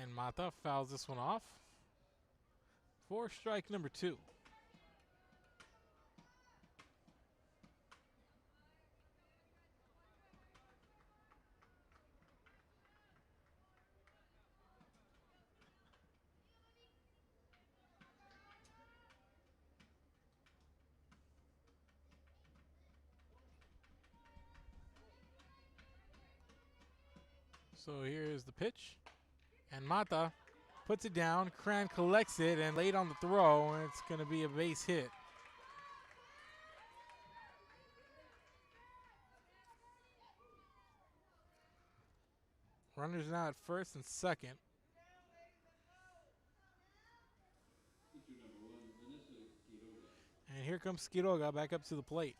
And Mata fouls this one off for strike number 2. So here's the pitch. And Mata puts it down. Cran collects it and late on the throw, and it's going to be a base hit. Runners now at first and second. And here comes Quiroga back up to the plate.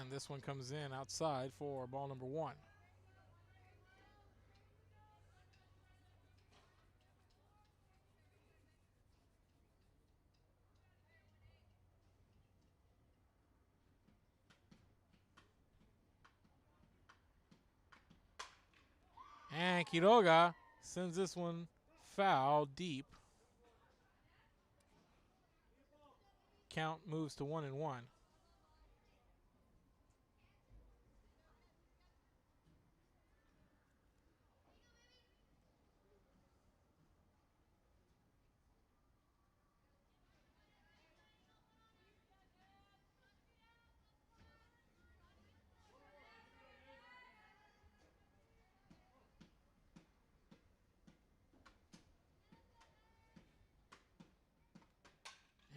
And this one comes in outside for ball number 1. And Quiroga sends this one foul deep. Count moves to 1-1.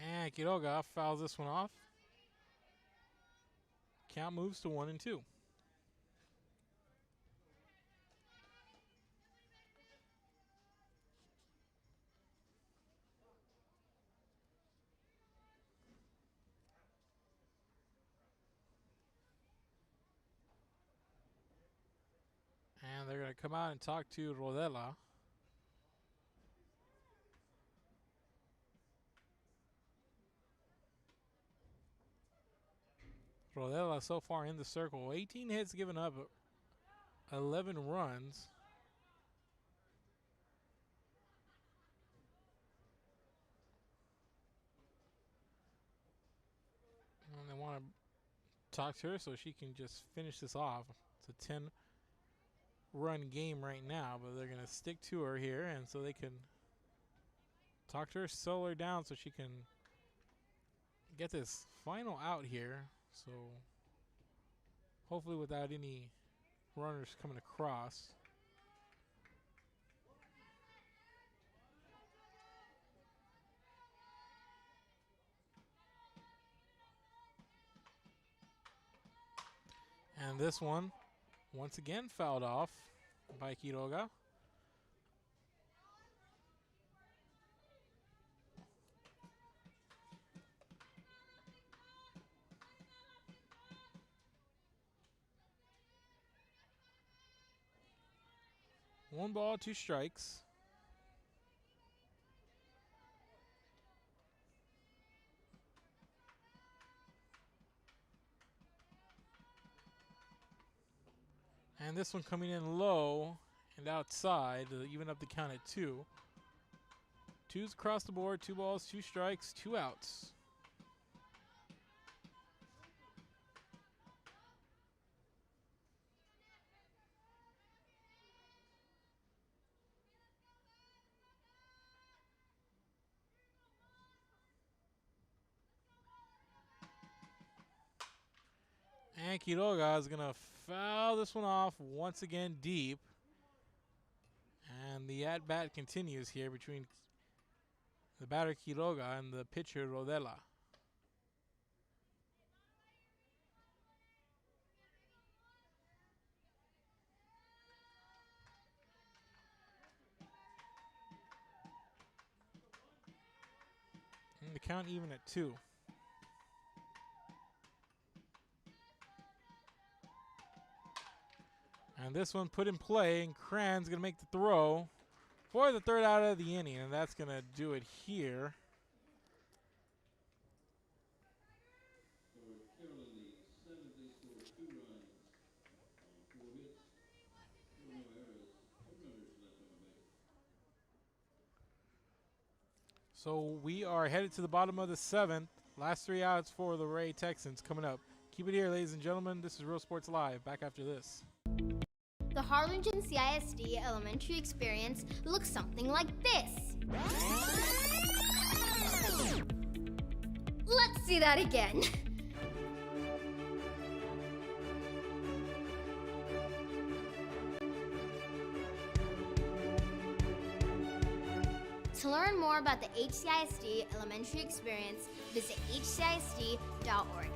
And Quiroga fouls this one off. Count moves to 1-2. And they're going to come out and talk to Rodela. Rodela so far in the circle. 18 hits given up, 11 runs. talk to her so she can just finish this off. It's a 10-run game right now, but they're going to stick to her here, and so they can talk to her, slow her down so she can get this final out here. So hopefully without any runners coming across. And this one, once again, fouled off by Quiroga. One ball, 2 strikes. And this one coming in low and outside to even up the count at 2. 2's across the board, 2 balls, 2 strikes, 2 outs. And Quiroga is going to foul this one off once again deep. And the at-bat continues here between the batter Quiroga and the pitcher Rodela. And the count even at 2. And this one put in play, and Cran's going to make the throw for the 3rd out of the inning, and that's going to do it here. Carroll in the 7th, they scored 2 runs on 4 hits. There were no errors. 2 runners left on base. So we are headed to the bottom of the 7th. Last 3 outs for the Ray Texans coming up. Keep it here, ladies and gentlemen. This is Real Sports Live. Back after this. The Harlingen CISD elementary experience looks something like this. Let's see that again. To learn more about the HCISD elementary experience, visit hcisd.org.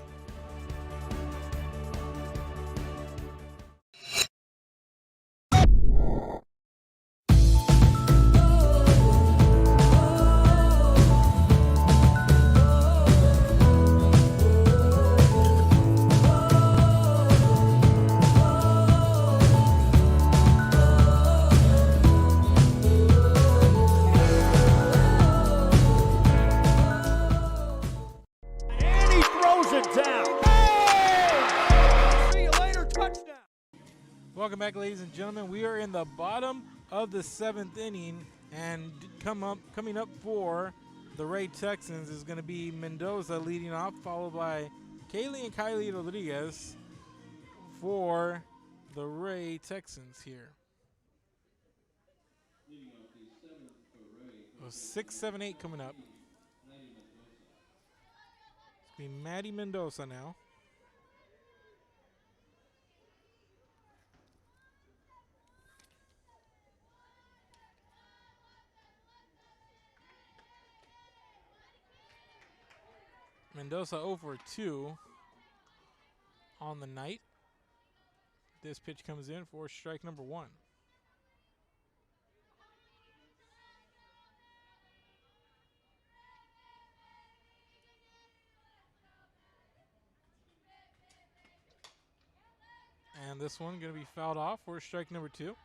Welcome back, ladies and gentlemen. We are in the bottom of the 7th inning, and coming up for the Ray Texans is going to be Mendoza leading off, followed by Kaylee and Kylie Rodriguez for the Ray Texans here. Leading off the 7th for Ray. So 6, 7, 8 coming up. It's going to be Maddie Mendoza now. Mendoza 0 for 2 on the night. This pitch comes in for strike number 1. And this one going to be fouled off for strike number 2.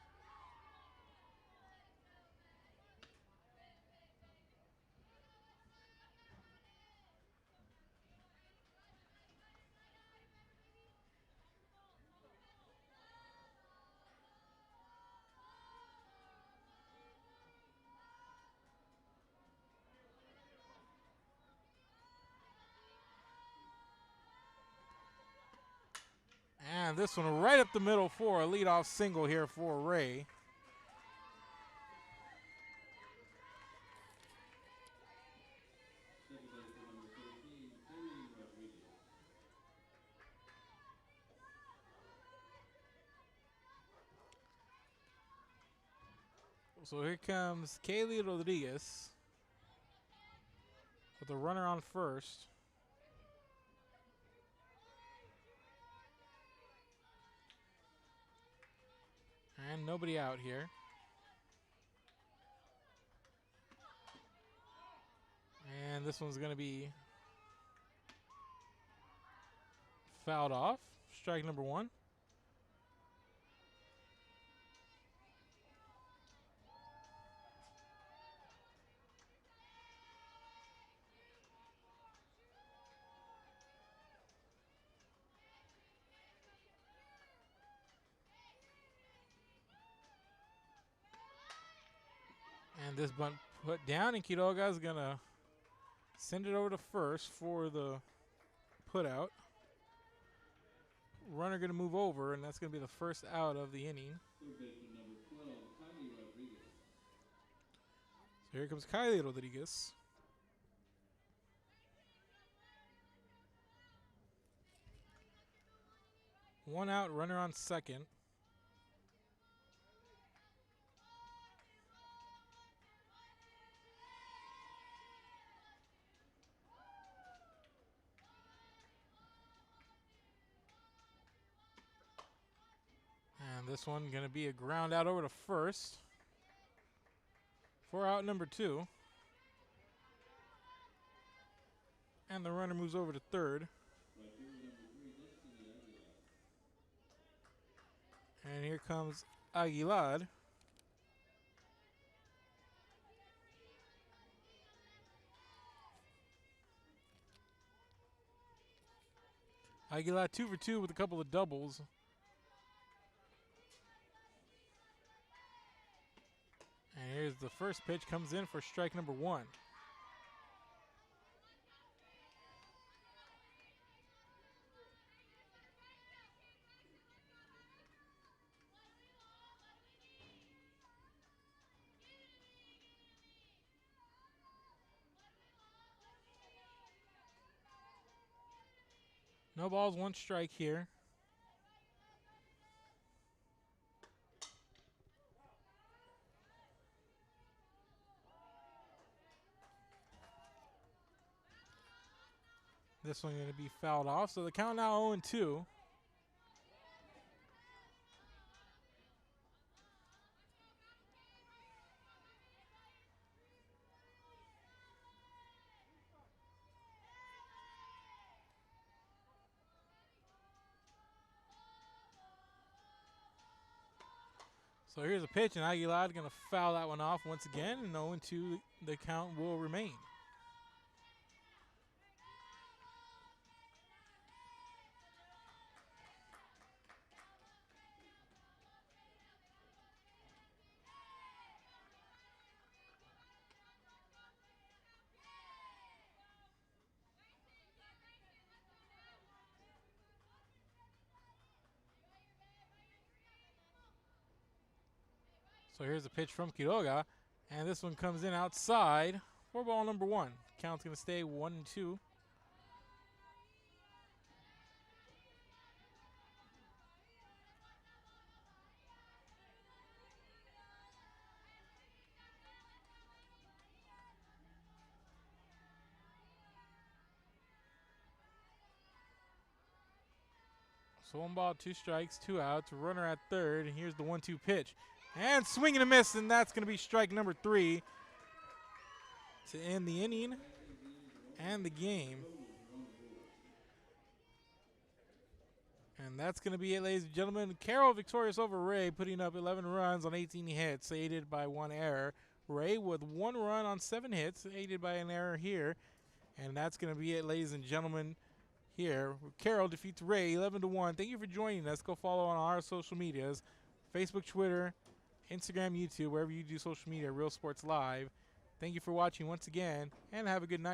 And this one right up the middle for a leadoff single here for Ray. Second baseman number 13, Kaylee Rodriguez. So here comes Kaylee Rodriguez with a runner on first. And nobody out here. And this one's going to be fouled off. Strike number one. And this bunt put down, and Quiroga's going to send it over to first for the put out. Runner going to move over, and that's going to be the first out of the inning. Third baseman number 12, Kylie Rodriguez. So here comes Kylie Rodriguez. One out, runner on second. And this one going to be a ground out over to first for out number two. And the runner moves over to third. Right fielder number 3, Destiny Aguilar. And here comes Aguilar. Aguilar 2 for 2 with a couple of doubles. And here's the first pitch, comes in for strike number one. No balls, one strike here. This one going to be fouled off, so the count now 0-2. So here's a pitch, and Aguilar going to foul that one off once again, and 0-2 the count will remain. So here's a pitch from Quiroga, and this one comes in outside for ball number one. Count's going to stay 1-2. So 1 ball, 2 strikes, 2 outs, runner at third, and here's the 1-2 pitch. And swing and a miss, and that's going to be strike number 3 to end the inning and the game. And that's going to be it, ladies and gentlemen. Carroll victorious over Ray, putting up 11 runs on 18 hits, aided by 1 error. Ray with 1 run on 7 hits, aided by an error here. And that's going to be it, ladies and gentlemen. Here, Carroll defeats Ray 11-1. Thank you for joining us. Go follow on our social medias, Facebook, Twitter, Instagram, YouTube, wherever you do social media, Real Sports Live. Thank you for watching once again, and have a good night.